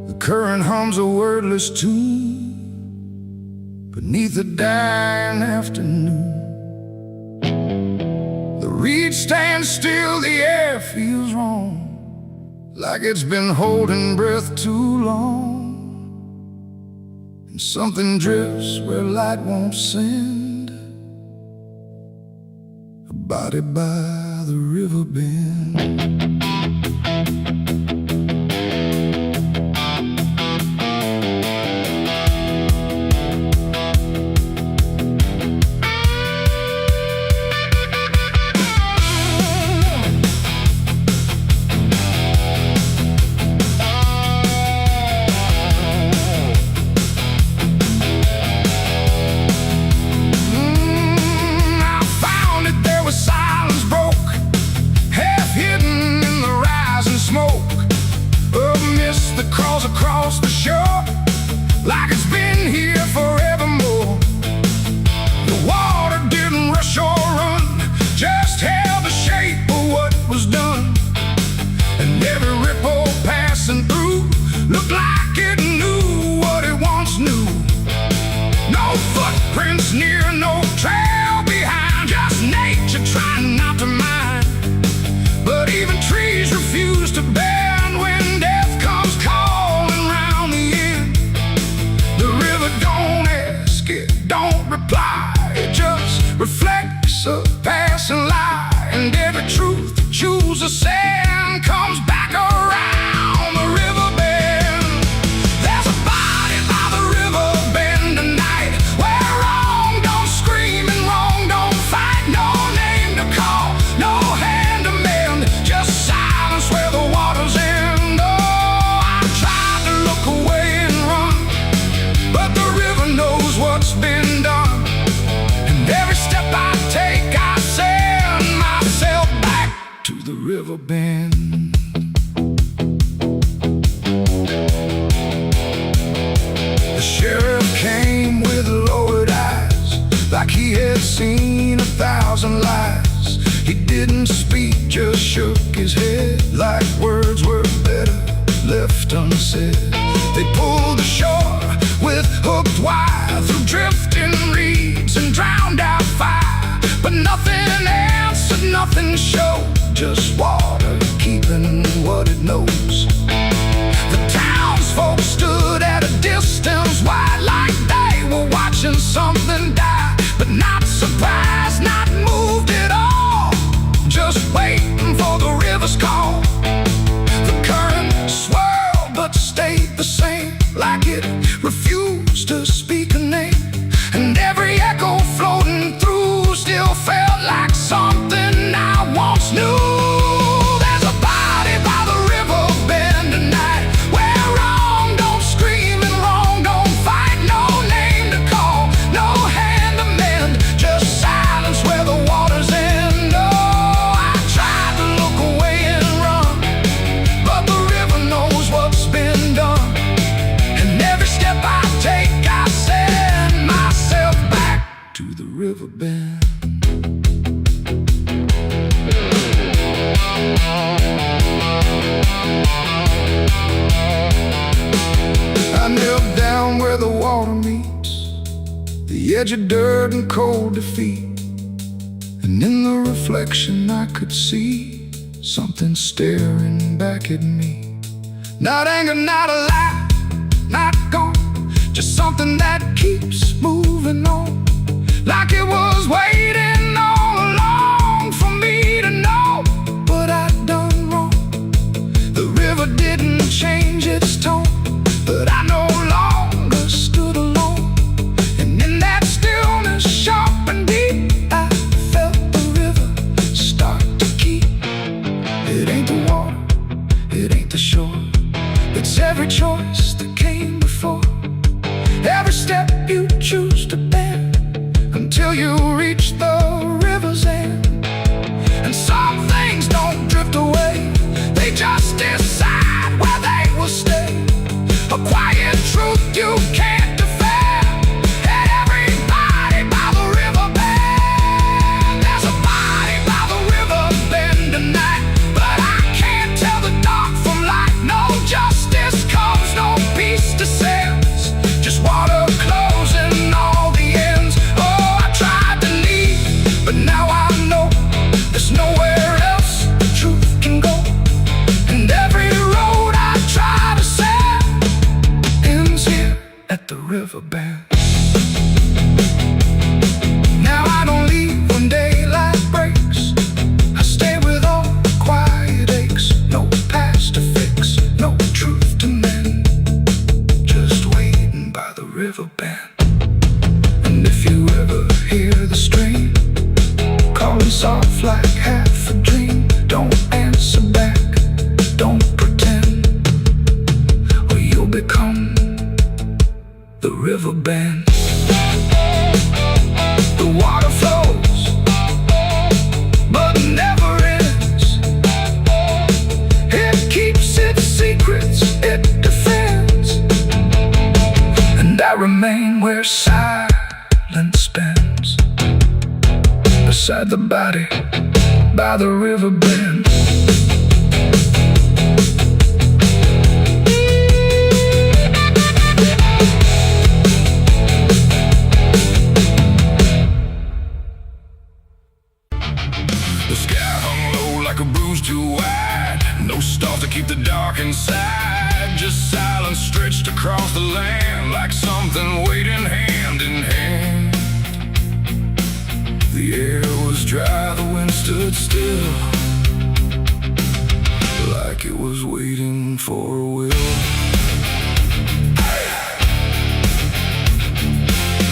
The current hums a wordless tune beneath the dying afternoon. The reed stands still, the air feels wrong, like it's been holding breath too long. And something drifts where light won't send, a body by the river bend. Silence broke, half hidden river bend. The sheriff came with lowered eyes, like he had seen 1,000 lies. He didn't speak, just shook his head, like words were better left unsaid. They pulled ashore with hooked wire, through drifting reeds and drowned out fire. But nothing answered, nothing showed, just water keeping what it knows. The townsfolk stood at a distance wide, like they were watching something die. But not surprised, not moved at all, just waiting for the river's call. The current swirled but stayed the same, like it refused to speak a name. And every echo floating through still felt like something I once knew. There's a body by the river bend tonight, where wrong don't scream and wrong don't fight. No name to call, no hand to mend, just silence where the waters end. Oh, I tried to look away and run, but the river knows what's been done. And every step I take, I send myself back to the river bend. I knelt down where the water meets the edge of dirt and cold defeat. And in the reflection I could see something staring back at me. Not anger, not a lie, not gone, just something that keeps moving on, like it was waiting all along for me to know what I'd done wrong. The river didn't change its tone, but I no longer stood alone. And in that stillness, sharp and deep, I felt the river start to keep. It ain't the water, it ain't the shore, it's every choice that came before. Every step you choose to bend, until you reach the river's end. And some things don't drift away, they just decide where they will stay. A quiet truth you can't defend. And everybody by the river bend. There's a body by the river bend tonight, but I can't tell the dark from light. No justice comes, no peace descends, just water closing all the ends. Oh, I tried to leave, but now I know there's nowhere else the truth can go. And every road I try to set ends here at the river bend. Now I don't leave when daylight breaks, I stay with all the quiet aches. No past to fix, no truth to mend, just waiting by the river bend. And if you ever hear the stream calling soft like half a dream, don't answer back, don't pretend, or you'll become the river bend. The water flows, but never ends. It keeps its secrets, it defends. And I remain where silence bends, beside the body by the river bend. The sky hung low like a bruise too wide, no stars to keep the dark inside, just silence stretched across the land, like something waiting hand in hand. The air was dry, the wind stood still, like it was waiting for a will.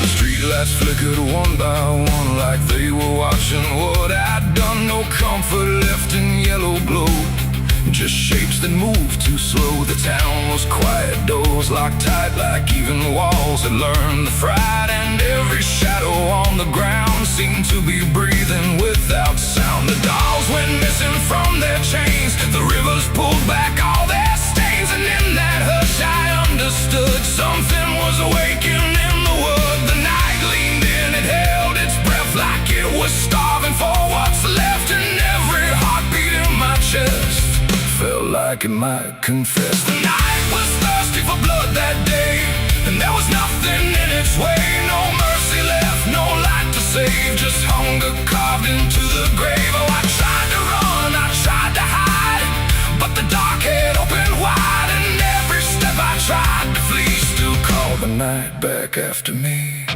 The streetlights flickered one by one, like they were watching what I'd done. No comfort left in yellow glow, just shapes that moved too slow. The town was quiet, doors locked tight, like even walls had learned the fright. And every shadow on the ground seemed to be breathing without sound. The dolls went missing from their chains, like it might confess. The night was thirsty for blood that day, and there was nothing in its way. No mercy left, no light to save, just hunger carved into the grave. Oh, I tried to run, I tried to hide, but the dark had opened wide, and every step I tried to flee still called the night back after me.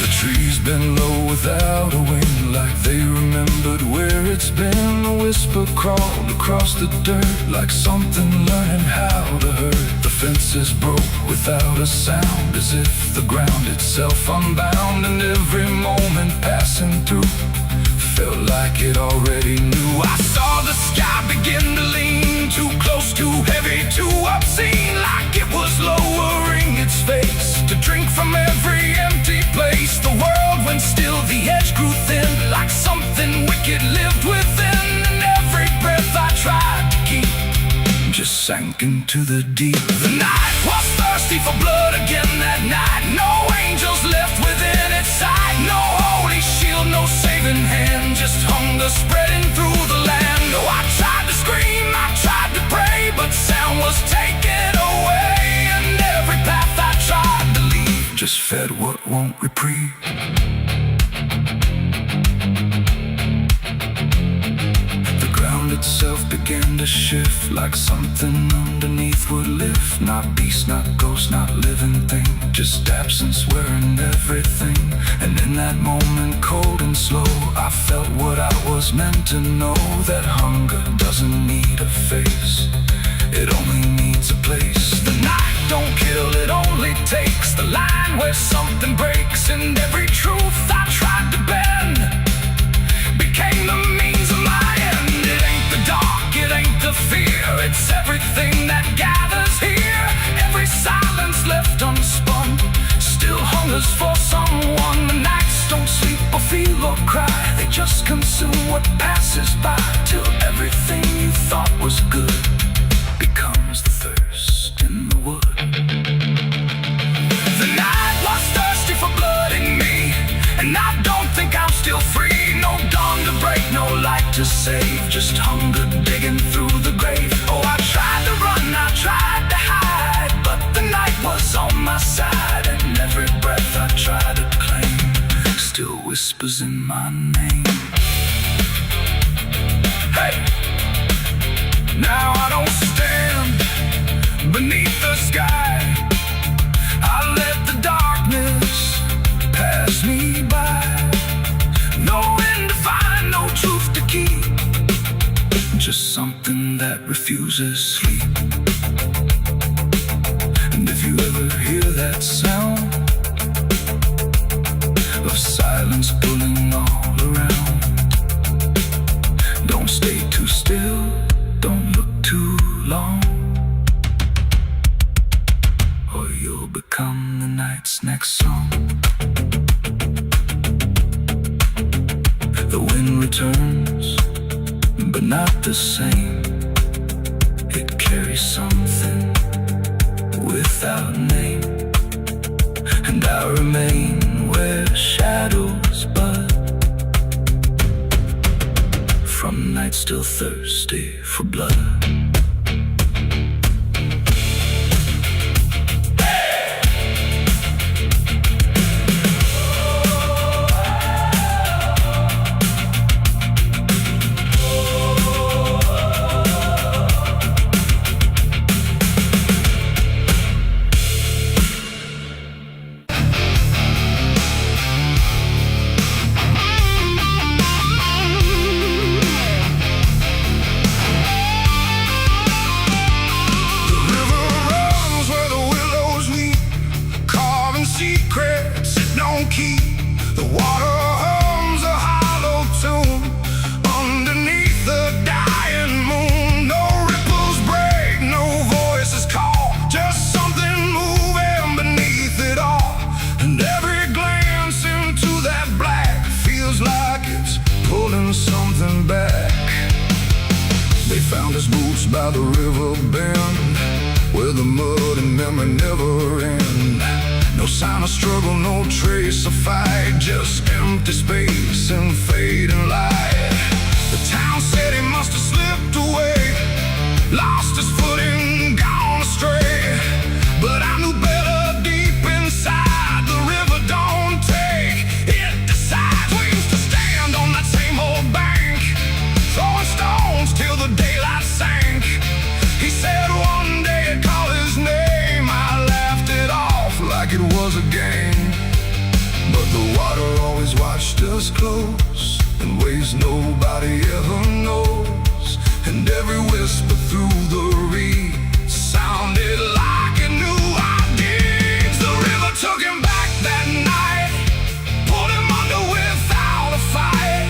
The trees been low without a wind, like they remembered where it's been. A whisper crawled across the dirt, like something learning how to hurt. The fences broke without a sound, as if the ground itself unbound, and every moment passing through felt like it already knew. I saw the sky begin to lean, too close, too heavy, too obscene, like it was lowering its face to drink from every empty place. The world went still, the edge grew thin, like something wicked lived within, and every breath I tried to keep just sank into the deep. The night was thirsty for blood again that night. No angels left within its sight, no holy shield, no saving hand, just hunger spreading through the land. Oh, I tried to scream, I tried to pray, but sound was taken away, and every path I tried to leave just fed what won't reprieve. Itself began to shift, like something underneath would lift. Not beast, not ghost, not living thing, just absence wearing everything. And in that moment, cold and slow, I felt what I was meant to know, that hunger doesn't need a face, it only needs a place. The night don't kill, it only takes the line where something breaks, and every truth I tried to bend became the means of my end. It ain't the dark, it ain't the fear, it's everything that gathers here. Every silence left unspun still hungers for someone. The nights don't sleep or feel or cry, they just consume what passes by, till everything you thought was good becomes the thirst in the wood. The night was thirsty for blood in me, and I don't think I'm still free. No dawn to break, no light to save, just hunger digging through the grave. Oh, I tried to run, I tried to hide, but the night was on my side, and every breath I tried to claim still whispers in my name. Hey! Now I don't stand beneath the sky, I let the darkness pass me by. No end to find, no truth to keep, just something that refuses sleep. And if you ever hear that sound of silence pulling all around, don't stay too still, don't look too long, or you'll become the night's next song. The wind returns, but not the same. It carries something without name, and I remain where shadows bud, from nights still thirsty for blood. By the river bend, where the mud and memory never end. No sign of struggle, no trace of fight, just empty space and fading light. close in ways nobody ever knows. And every whisper through the reeds sounded like it knew our deeds. The river took him back that night, pulled him under without a fight.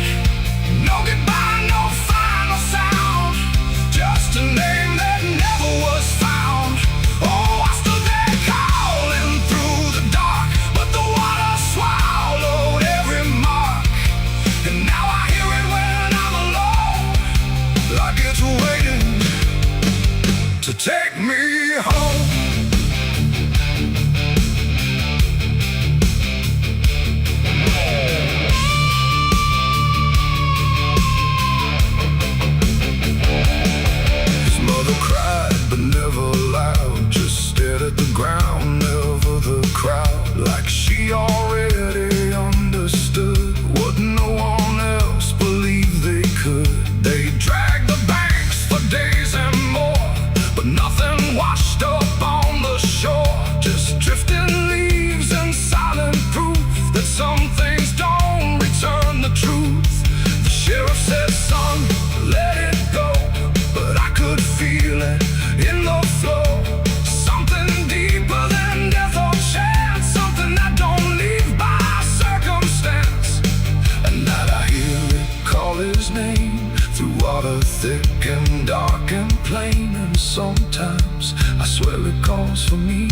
No goodbye, no final sound, just a name that never was found. Oh, I stood there calling through the dark, but the water swallowed every mark. And now I hear it when I'm alone, like it's waiting to take me home. His mother cried, but never loud, just stared at the ground, never the crowd. Like she already understood what no one else believed they could. They dragged the banks for days and more, but nothing washed up on the shore. Just drifting leaves and silent proof that some things don't return the truth. The sheriff said, son, let it go, but I could feel it in the flow. Something deeper than death or chance, something that don't leave by circumstance. And that I hear it call his name through water thick and dark and plain. And sometimes I swear it calls for me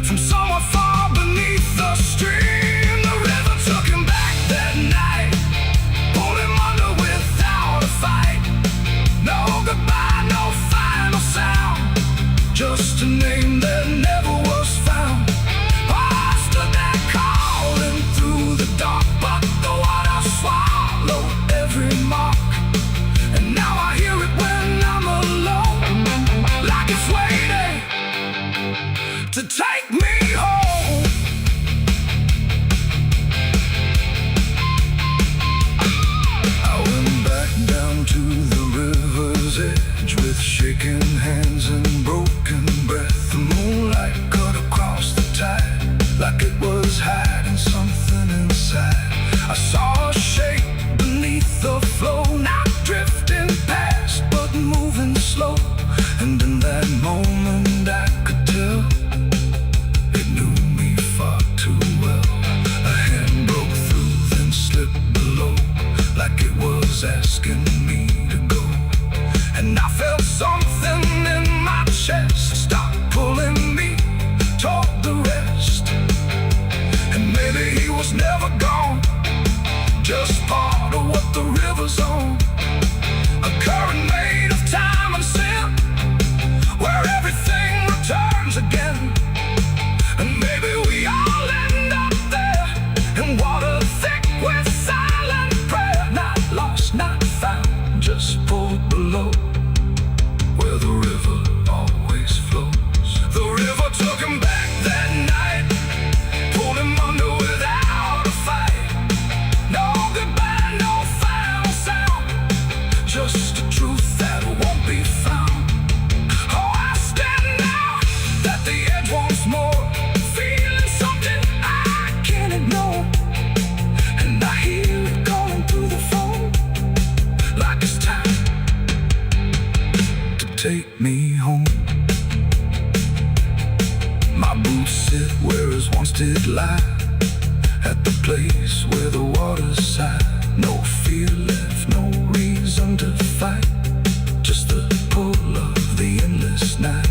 from somewhere far beneath the stream. The river took him back that night, pulled him under without a fight. No goodbye, no final sound, just a name that never was found. I stood there calling through the dark, but the water swallowed every mark. And now I hear it when I'm alone, like it's waiting to take me home. I went back down to the river's edge with shaking hands and broken breath. The moonlight cut across the tide like it was hiding something inside. I saw a shape beneath the flow, not drifting past but moving slow. And in that moment I could tell it knew me far too well. A hand broke through, then slipped below, like it was asking me to go. And I felt something in my chest stop pulling me toward the rest. And maybe he was never gone, just part of what the river's on. A current made of time and sin, where everything returns again. And maybe we all end up there, in water thick with silent prayer. Not lost, not found, just pulled below, where the river always flows. The river took him back that night, pulled him under without a fight. No goodbye, no final sound, just a truth that won't be found. Oh, I stand out at the edge once more, feeling something I can't ignore. And I hear it calling through the phone, like it's time to take me home. My boots sit where his once did lie, at the place where the water's sigh. No fear left, no reason to fight, just the pull of the endless night.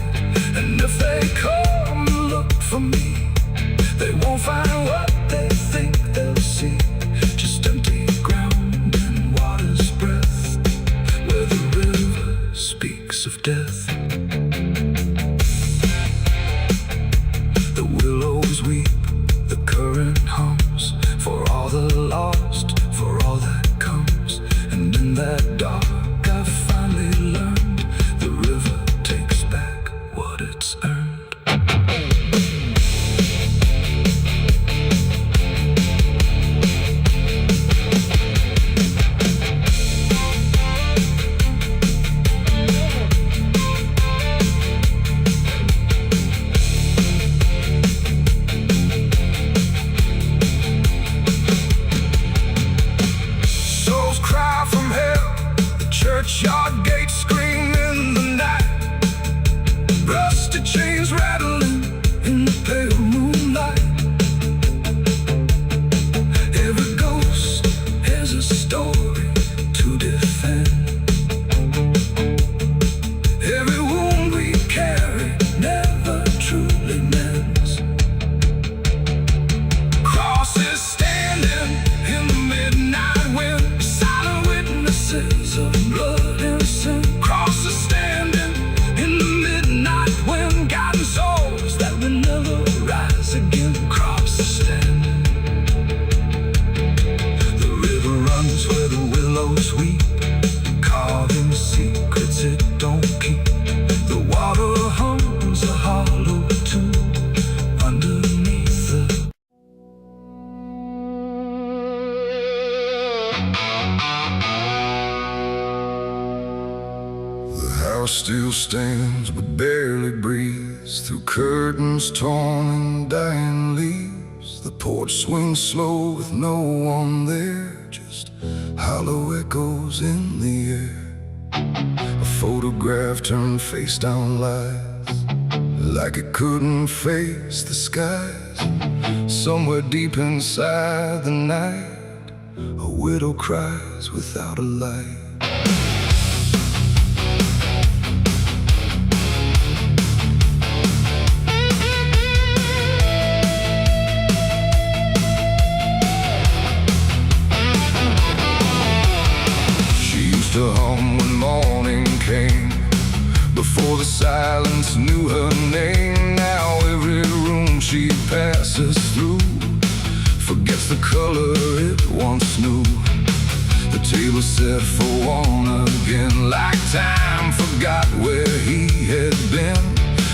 And if they come and look for me, they won't find what they think they'll see, just empty ground and water's breath, where the river speaks of death. The willows weep, the current hums, for all the lost, for all that comes. And in that dark I've finally learned, the river takes back what it's earned. but barely breathes through curtains torn and dying leaves. The porch swings slow with no one there, just hollow echoes in the air. A photograph turned face down lies, like it couldn't face the skies. Somewhere deep inside the night, a widow cries without a light. To hum when morning came, before the silence knew her name. Now every room she passes through forgets the color it once knew. The table set for one again, like time forgot where he had been.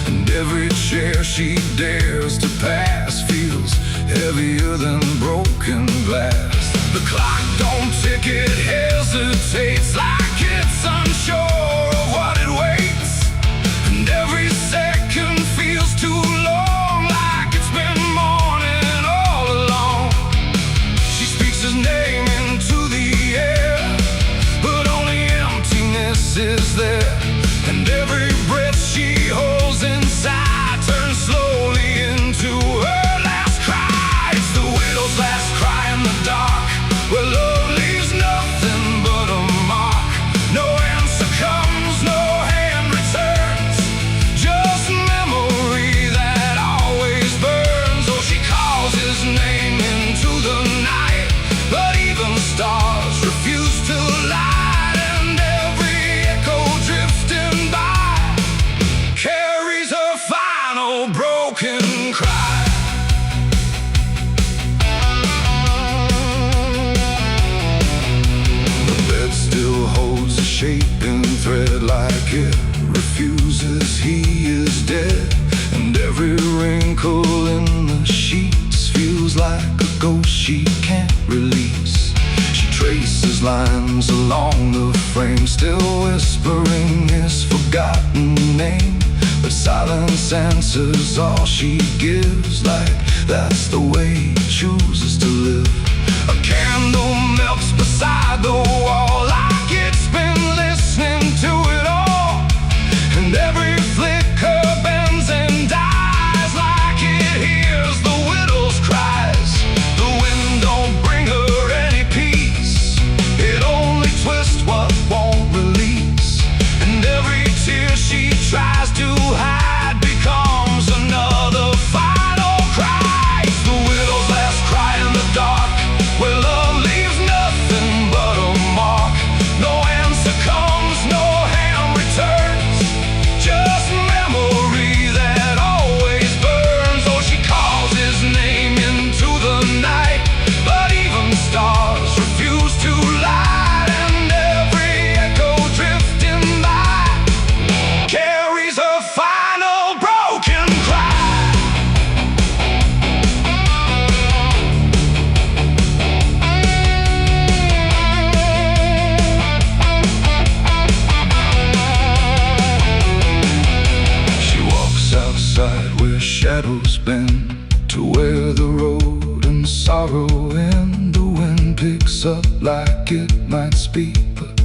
And every chair she dares to pass feels heavier than broken glass. The clock don't tick, it hesitates, like it's unsure of what it waits. And every second feels too long, like it's been morning all along. She speaks his name into the air, but only emptiness is there. And every breath she holds inside turns slowly into her last cry. It's the widow's last cry in the dark, where love leaves nothing but a mark. No answer comes, no hand returns, just memory that always burns. Oh, she calls his name into the night, but even stars refuse to light. And every echo drifting by carries her final broken cry. Still holds a shaping thread, like it refuses he is dead. And every wrinkle in the sheets feels like a ghost she can't release. She traces lines along the frame, still whispering his forgotten name. But silence answers all she gives, like that's the way he chooses to live. A candle melts beside the wall, like it's been listening to it all. And every flicker bends and dies, like it hears the widow's cries. The wind don't bring her any peace, it only twists what won't release. And every tear she tries to hide becomes another final cry. It's the widow's last cry in the dark, where love leaves nothing but a mark. No answer comes, no hand returns, just memory that always burns. Oh, she calls his name into the night, but even stars refuse to light. And every echo drifting by carries her final broken cry. She walks outside where shadows bend, to where the road and sorrow end. The wind picks up like it might speak, but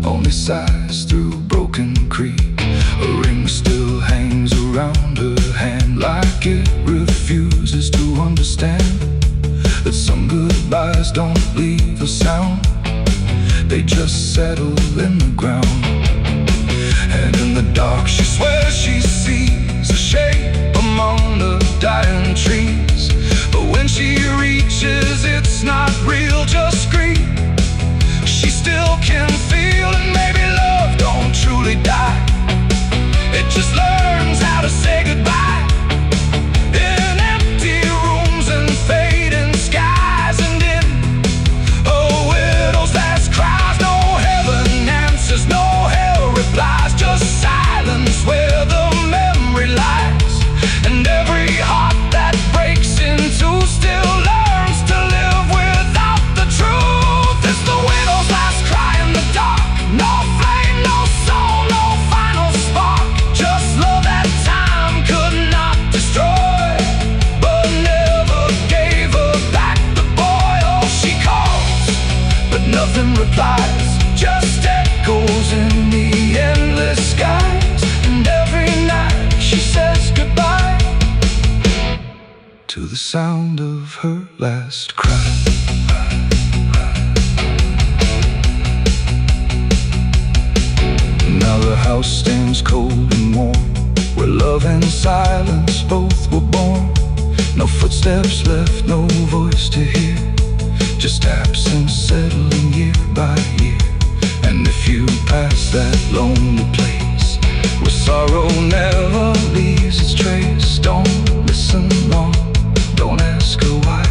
only sighs through broken creek. A ring still hangs around her hand, like it refuses to understand that some goodbyes don't leave a sound, they just settle in the ground. And in the dark she swears she sees a shape among the dying trees. But when she reaches, it's not real, just grief. She still can feel, and maybe love don't truly die, it just learns how to say goodbye. In empty rooms and fading skies, and in a widow's last cries, no heaven answers, no hell replies, just silence where the memory lies. And every heart that flies, just echoes in the endless skies. And every night she says goodbye to the sound of her last cry. Now the house stands cold and warm, where love and silence both were born. No footsteps left, no voice to hear, just absence settling year by year. And if you pass that lonely place where sorrow never leaves its trace, don't listen long, don't ask her why,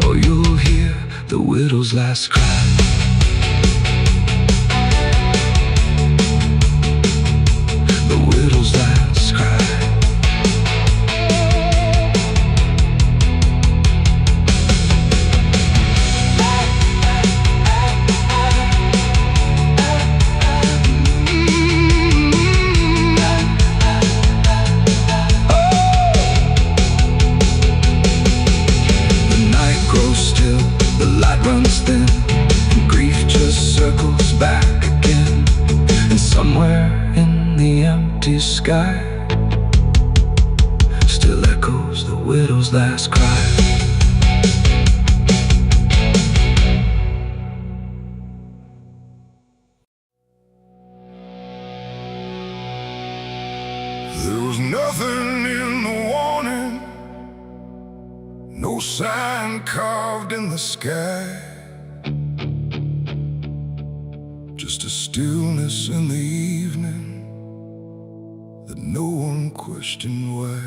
or you'll hear the widow's last cry. The widow's last cry. Runs thin, and grief just circles back again. And somewhere in the empty sky still echoes the widow's last cry. There was nothing in the warning, no sign carved in the sky, just a stillness in the evening that no one questioned why.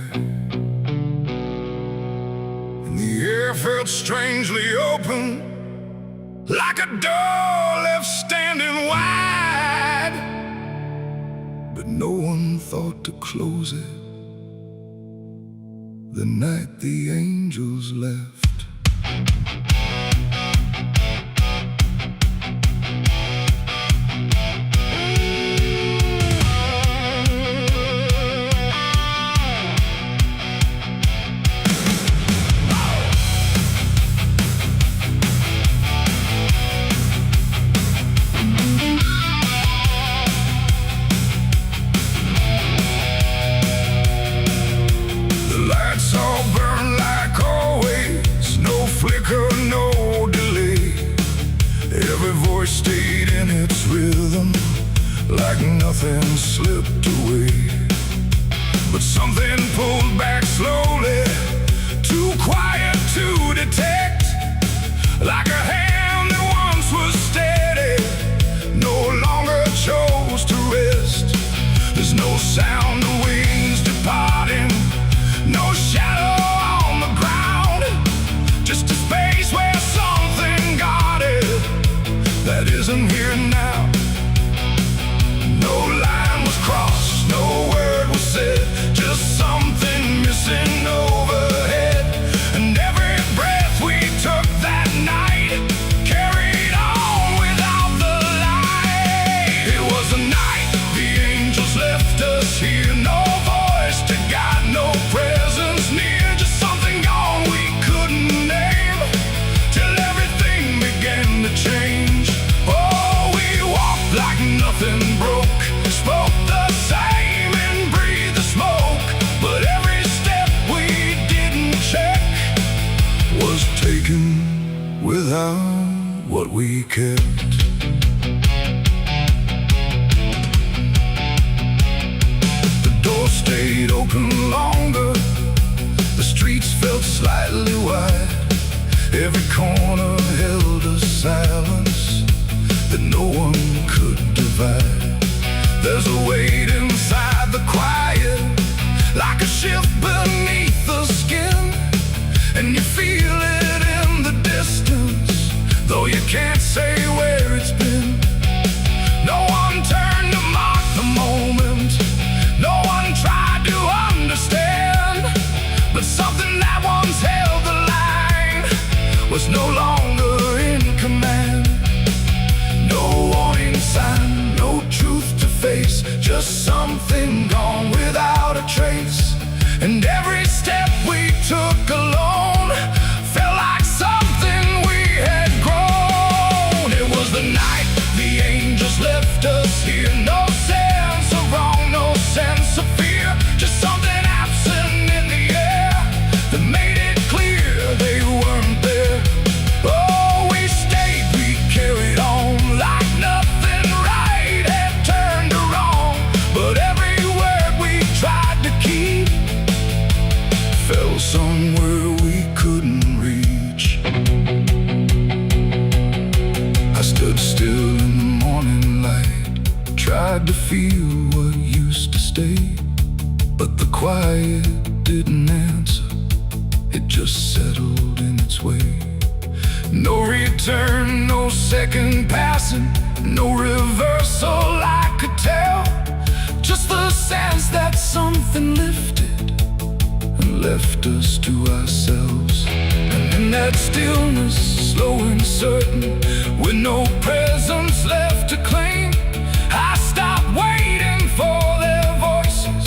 And the air felt strangely open, like a door left standing wide, but no one thought to close it the night the angels left. Stayed in its rhythm, like nothing slipped away. But something pulled back slowly, too quiet to detect, like a hand that once was steady, no longer chose to rest. There's no sound of wings departing, no shadow on the ground, just a space where something guarded that isn't here now. No line was crossed, no word was said, just something missing overhead. And every breath we took that night carried on without the light. It was the night the angels left us here, no voice to guide, no presence near, just something gone we couldn't name, till everything began to change. Like nothing broke, spoke the same and breathed the smoke, but every step we didn't check was taken without what we kept. The door stayed open longer, the streets felt slightly wide, every corner held a silence that no one could divide. There's a weight inside the quiet, like a shift beneath the skin, and you feel it in the distance, though you can't say where it's been. No one turned to mark the moment, no one tried to understand, but something that once held the line was no longer in command. No warning sign, no truth to face, just something gone without a trace. And every step we took alone felt like something we had grown. Fell somewhere we couldn't reach. I stood still in the morning light, tried to feel what used to stay, but the quiet didn't answer, it just settled in its way. No return, no second passing, no reversal I could tell, just the sense that something lifted and left us to ourselves. And in that stillness, slow and certain, with no presence left to claim, I stopped waiting for their voices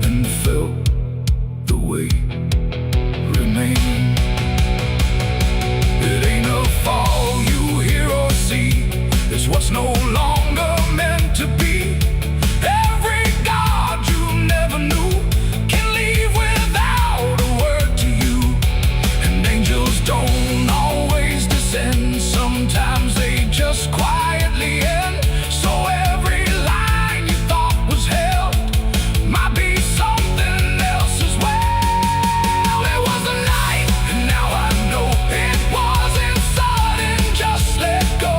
and felt the weight remain. It ain't a fall you hear or see, it's what's no longer meant to be. Every God you never knew can leave without a word to you. And angels don't always descend, sometimes they just quietly end. So every line you thought was held might be something else as well. It was a night, and now I know it wasn't sudden, just let go.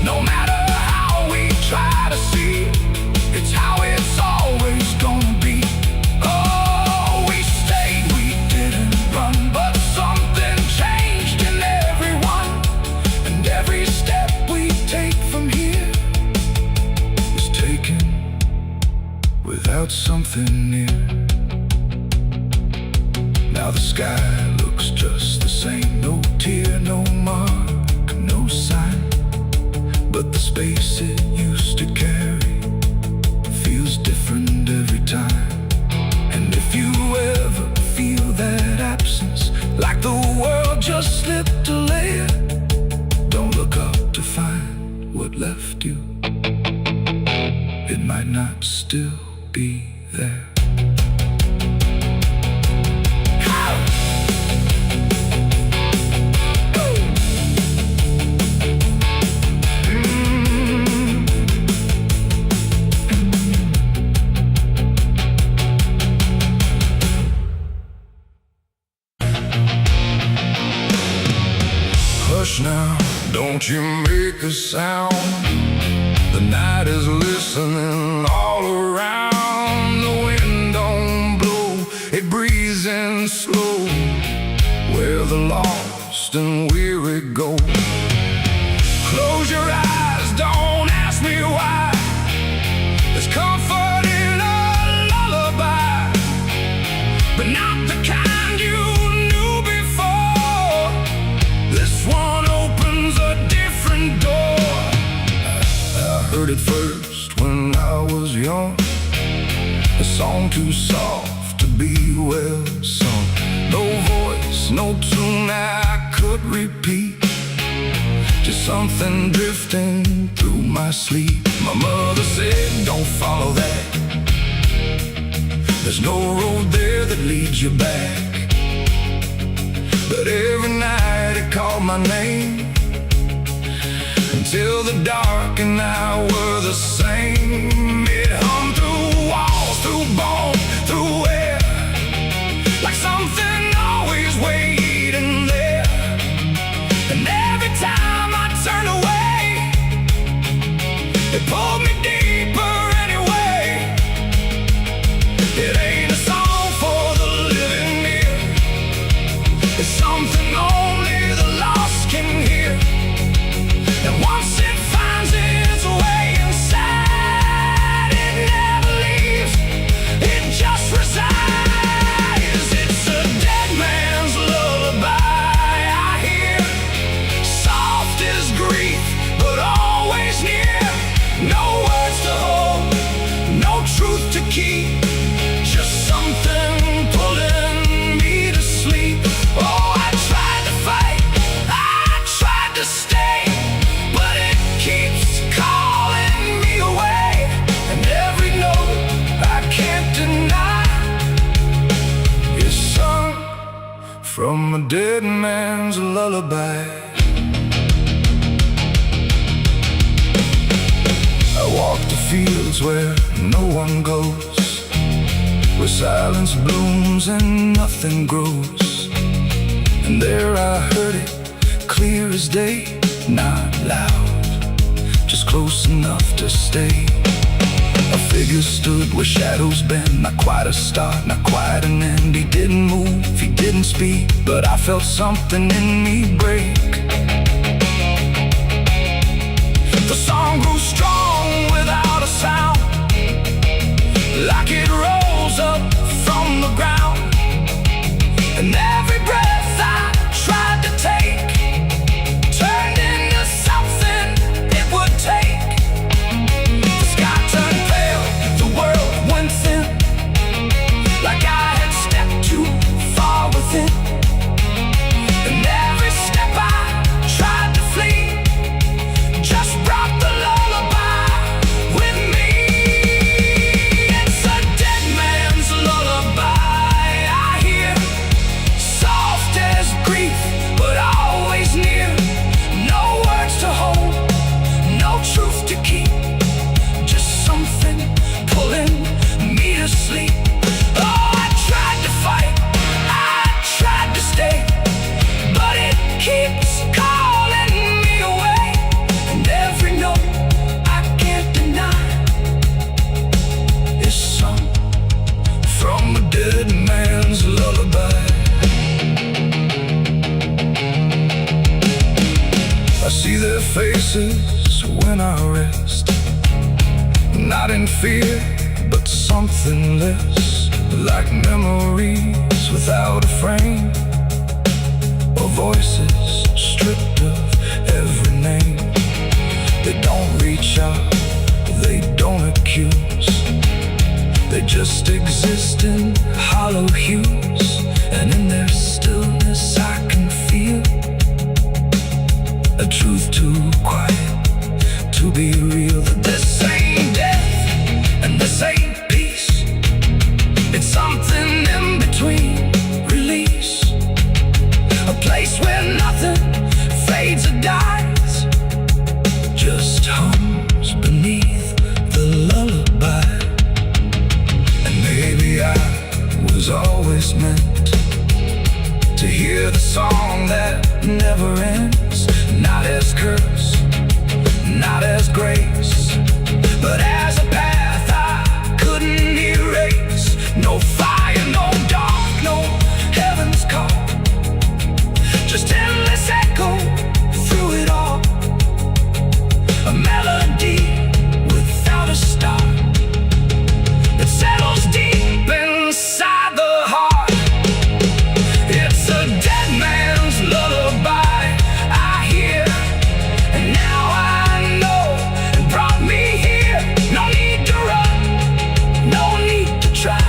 No matter how we try to see, it's how it's always gonna be. Oh, we stayed, we didn't run, but something changed in everyone. And every step we take from here is taken without something near. Now the sky looks just the same, no tear, no mark, no sign, but the space it used to carry feels different every time. And if you ever feel that absence, like the world just slipped a layer, don't look up to find what left you, it might not still be there. Hush now, don't you make a sound. The night is listening all around. The wind don't blow, it breathes in slow, where the lost and weary go. Close your eyes, don't ask me why. There's comfort in a lullaby, but not the kind you knew before. This one opens a different door. I heard it first when I was young, a song too soft to be well sung. No voice, no tune I could repeat, just something drifting through my sleep. My mother said, don't follow that, there's no road there that leads you back. But every night it called my name, until the dark and I were the same. It hummed through walls, through bone, through air, like something always waiting there. And every time I turned away, it pulled me deeper anyway. It ain't a song for the living ear, it's something only the lost can hear. And once it finds its way inside, it never leaves, it just resides. It's a dead man's lullaby I hear, soft as grief, but always near. No words to hold, no truth to keep, just something pulling me to sleep. Oh, I tried to fight, I tried to stay, but it keeps calling me away. And every note I can't deny is sung from a dead man's lullaby. I walk the fields where no one goes, where silence blooms and nothing grows. And there I heard it, clear as day, not loud, just close enough to stay. A figure stood where shadows bend, not quite a start, not quite an end. He didn't move, he didn't speak, but I felt something in me break. The song grew strong without a sound, like it rose up from the ground. And every breath I tried to take turned into something it would take. The sky turned pale, the world went thin, like I had stepped too far within. And every step I tried to flee just brought the lullaby with me. It's a dead man's lullaby I hear, soft as grief, but always near. No words to hold, no truth to keep, just something pulling me to sleep. Oh, I tried to fight, I tried to stay, but it keeps calling me away. And every note I can't deny is sung from a dead man's lullaby. I see their faces when I rest, not in fear, but something less, like memories without a frame, or voices stripped of every name. They don't reach out, they don't accuse, they just exist in hollow hues. And in their stillness I can feel a truth too quiet to be real. That this ain't death and this ain't peace, it's something in between. Release, a place where nothing fades or dies, just hums beneath the lullaby. And maybe I was always meant to hear the song that never ends, not as curse, not as grace, but as a path I couldn't erase. No fire, no dark, no heaven's call, just endless echo through it all. A melody without a start that settles deep inside the heart. It's a dead man's lullaby I hear, and now I know it brought me here. No need to run, no need to try,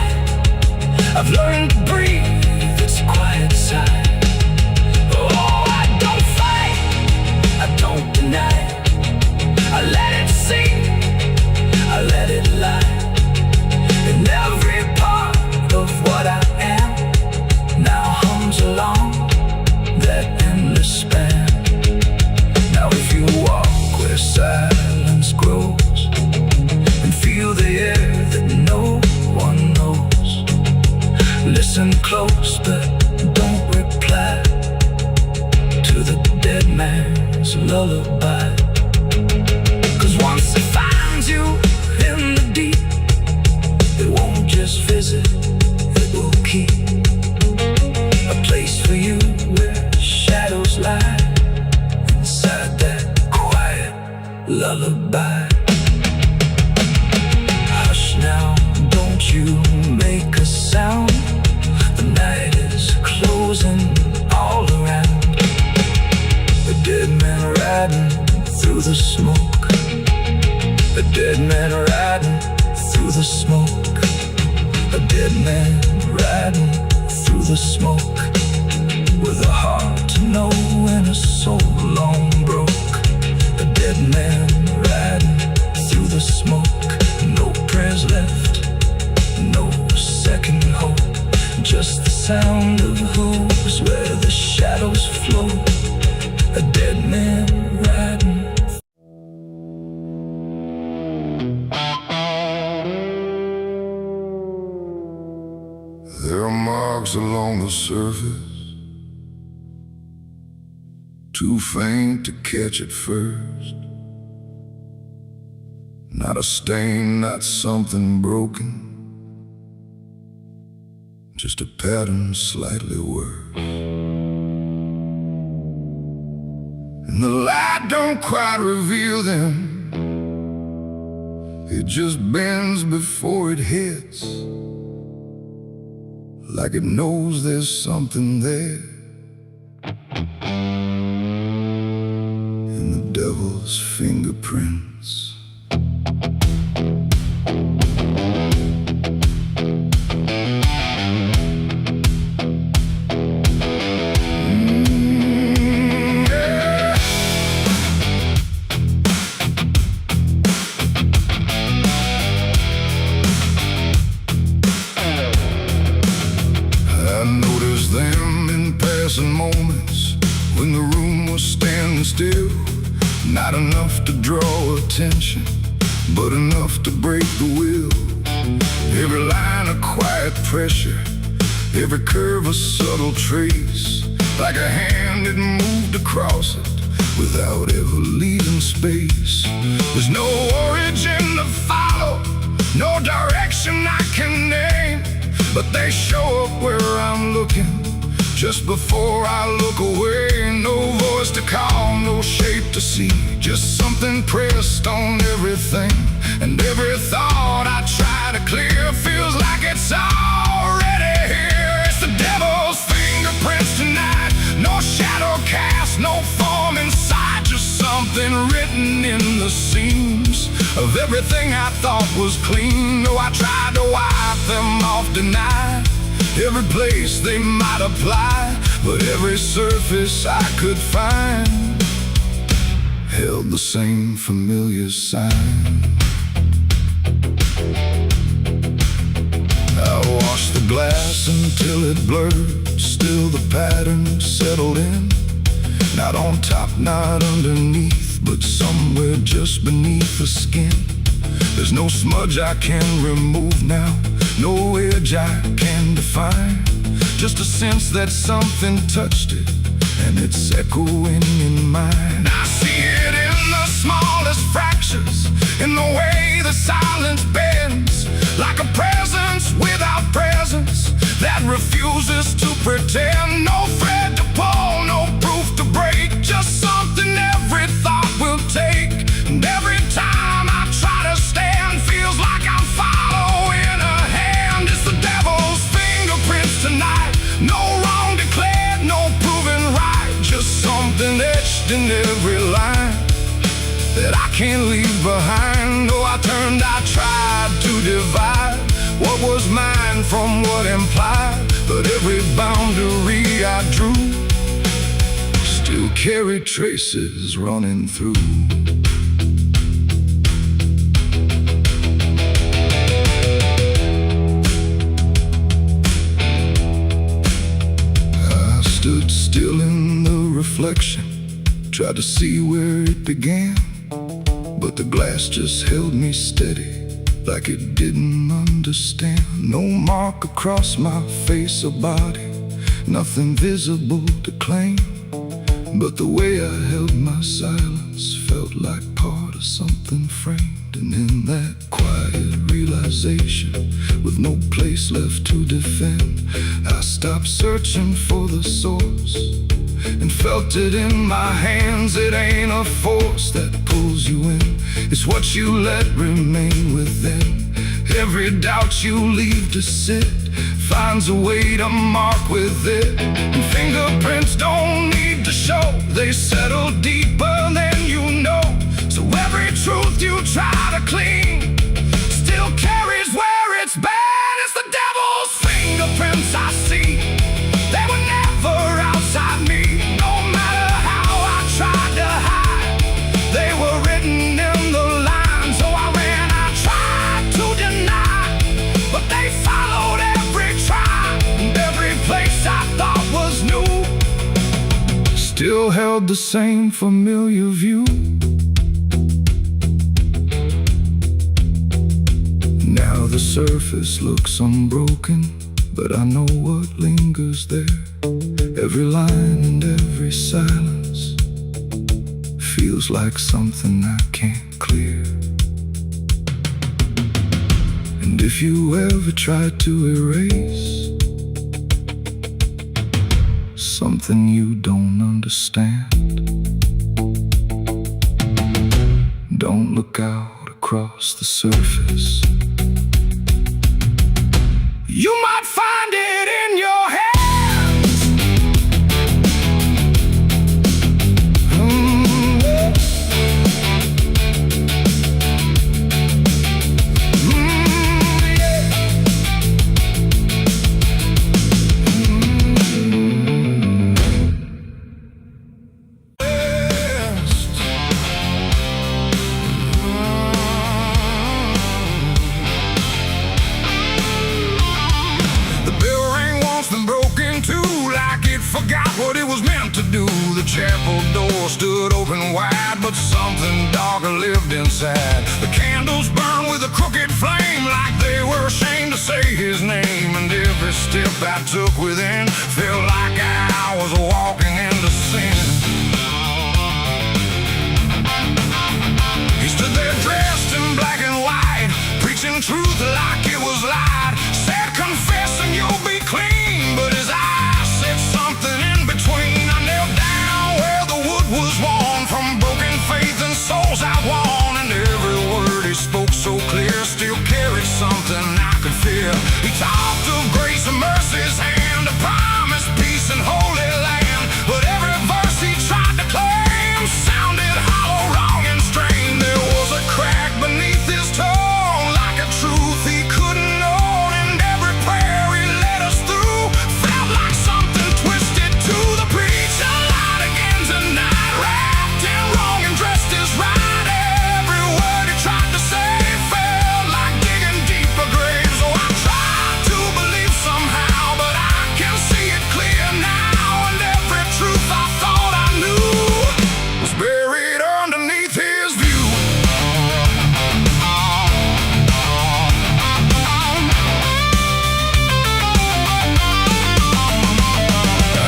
I've learned to breathe its quiet sigh. Oh, I don't fight, I don't deny, I let it sing, I let it lie. And every part of what I am now hums along that endless span. Now if you walk where silence grows and feel the air that no one knows, listen close but don't reply to the dead man's lullaby. 'Cause once it finds you in the deep, it won't just visit, it will keep a place for you where shadows lie inside that quiet lullaby. Hush now, don't you make a sound, the night is closing all around. A dead man riding through the smoke, a dead man riding through the smoke, a dead man riding through the smoke, with a heart to know and a soul long broke. A dead man riding through the smoke, no prayers left, no second hope, just the sound of hooves where the shadows flow. A dead man riding. along the surface, too faint to catch at first. Not a stain, not something broken, just a pattern slightly worse. And the light don't quite reveal them, it just bends before it hits, like it knows there's something there. In the devil's fingerprints. Moments when the room was standing still, not enough to draw attention, but enough to break the will. Every line a quiet pressure, every curve a subtle trace, like a hand that moved across it without ever leaving space. There's no origin to follow, no direction I can name, but they show up where I'm looking just before I look away. No voice to call, no shape to see, just something pressed on everything. And every thought I try to clear feels like it's already here. It's the devil's fingerprints tonight, no shadow cast, no form inside, just something written in the seams of everything I thought was clean. No, I tried to wipe them off, deny every place they might apply, but every surface I could find held the same familiar sign. I washed the glass until it blurred, still the pattern settled in. Not on top, not underneath, but somewhere just beneath the skin. There's no smudge I can remove now, no edge I can define, just a sense that something touched it, and it's echoing in mine. I see it in the smallest fractures, in the way the silence bends, like a presence without presence that refuses to pretend. No thread to pull, no proof to break, just something every thought will take. And every time I try to stand, feels like I'm following a hand. It's the devil's fingerprints tonight, no wrong declared, no proven right, just something etched in every line that I can't leave behind. Oh, I tried to divide what was mine from what implied, but every boundary I drew still carried traces running through. I stood still in the reflection, tried to see where it began, but the glass just held me steady, like it didn't understand. No mark across my face or body, nothing visible to claim, but the way I held my silence felt like part of something framed. And in that quiet realization, with no place left to defend, I stopped searching for the source and felt it in my hands. It ain't a force that pulls you in, it's what you let remain within. Every doubt you leave to sit finds a way to mark with it. And fingerprints don't need to show, they settle deeper than you know. So every truth you try to clean still carries where it's been. It's the devil's fingerprints I see, they were never outside me. No matter how I tried to hide, they were written in the line. So I ran, I tried to deny, but they followed every try, and every place I thought was new still held the same familiar view. Now the surface looks unbroken, but I know what lingers there. Every line and every silence feels like something I can't clear. And if you ever try to erase something you don't understand, don't look out across the surface. You might find it in your hands. Forgot what it was meant to do. The chapel door stood open wide, but something darker lived inside. The candles burned with a crooked flame, like they were ashamed to say his name. And every step I took within felt like I was walking into sin. He stood there dressed in black and white, preaching truth like it was light. Said, confess and you'll be clean, but his eyes said something in between. I knelt down where the wood was worn from broken faith and souls I won. And every word he spoke so clear still carried something I could feel. He talked of grace and mercy's hand, a promise, peace and holy land. But every verse he tried to claim sounded hollow, wrong and strained. There was a crack beneath his tone, like a truth he couldn't own. And every prayer he led us through felt like something twisted to the preacher. Light again tonight, wrapped in wrong and dressed as right. Every word he tried to say felt like digging deeper graves. So I tried to believe somehow, but I can see it clear now. And every truth I thought I knew was buried underneath his view.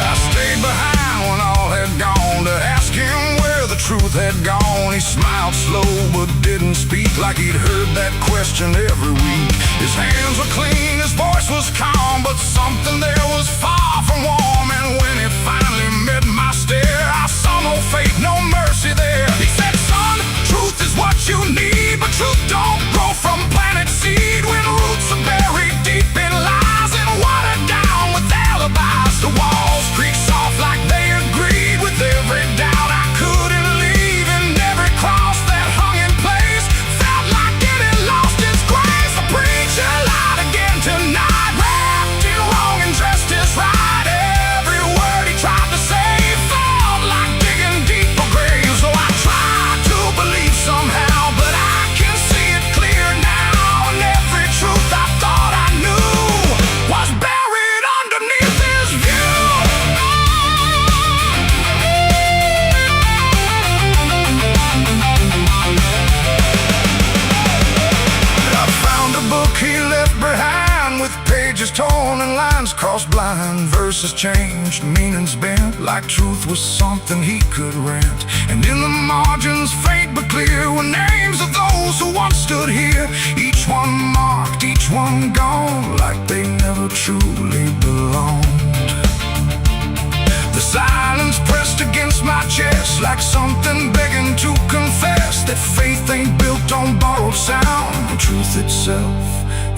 I stayed behind when all had gone to ask him where the truth had gone. He smiled slow but didn't speak, like he'd heard that question every week. His hands were clean, his voice was calm, but something there was far from warm. And when he finally met my stare, I saw no faith, no mercy there. He said, son, truth is what you need, but truth don't grow from planet seed. When roots are buried deep in lies and watered down with alibis, the walls creak soft like they agreed with every doubt I couldn't leave. And every cross that hung in place felt like it had lost its grace. The preacher lied again tonight, wrapped in wrong and dressed as right. Every word he tried to say felt like digging deeper graves. So I tried to believe somehow, but I can see it clear now. And every truth I thought I knew was buried underneath his view. I found a book he left behind, with pages torn and lines crossed blind. Verses changed, meanings bent, like truth was something he could rent. And in the margins, faint but clear, were names of those who once stood here. Each one marked, each one gone, like they never truly belonged. The silence pressed against my chest, like something begging to confess that faith ain't built on borrowed sound. The truth itself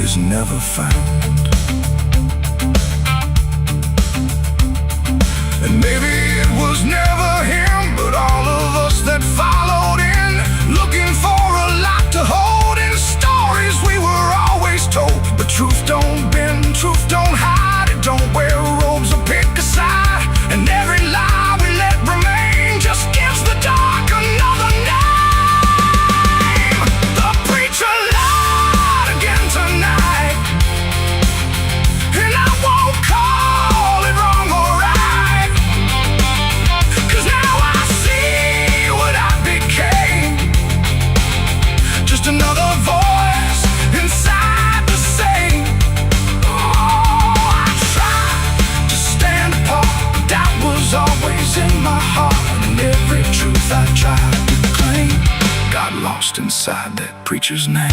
is never found. And maybe it was never him, but all of us that followed in, looking for a lot to hold in stories we were always told. But truth don't bend, truth don't hide, it don't wear robes or pick a side. And every lie we let remain just gives the dark another name. The preacher lied again tonight, lost inside that preacher's name.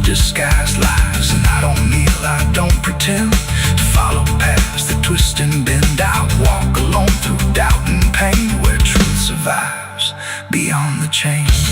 Disguised lies, and I don't kneel, I don't pretend to follow paths that twist and bend. I walk alone through doubt and pain, where truth survives beyond the chains.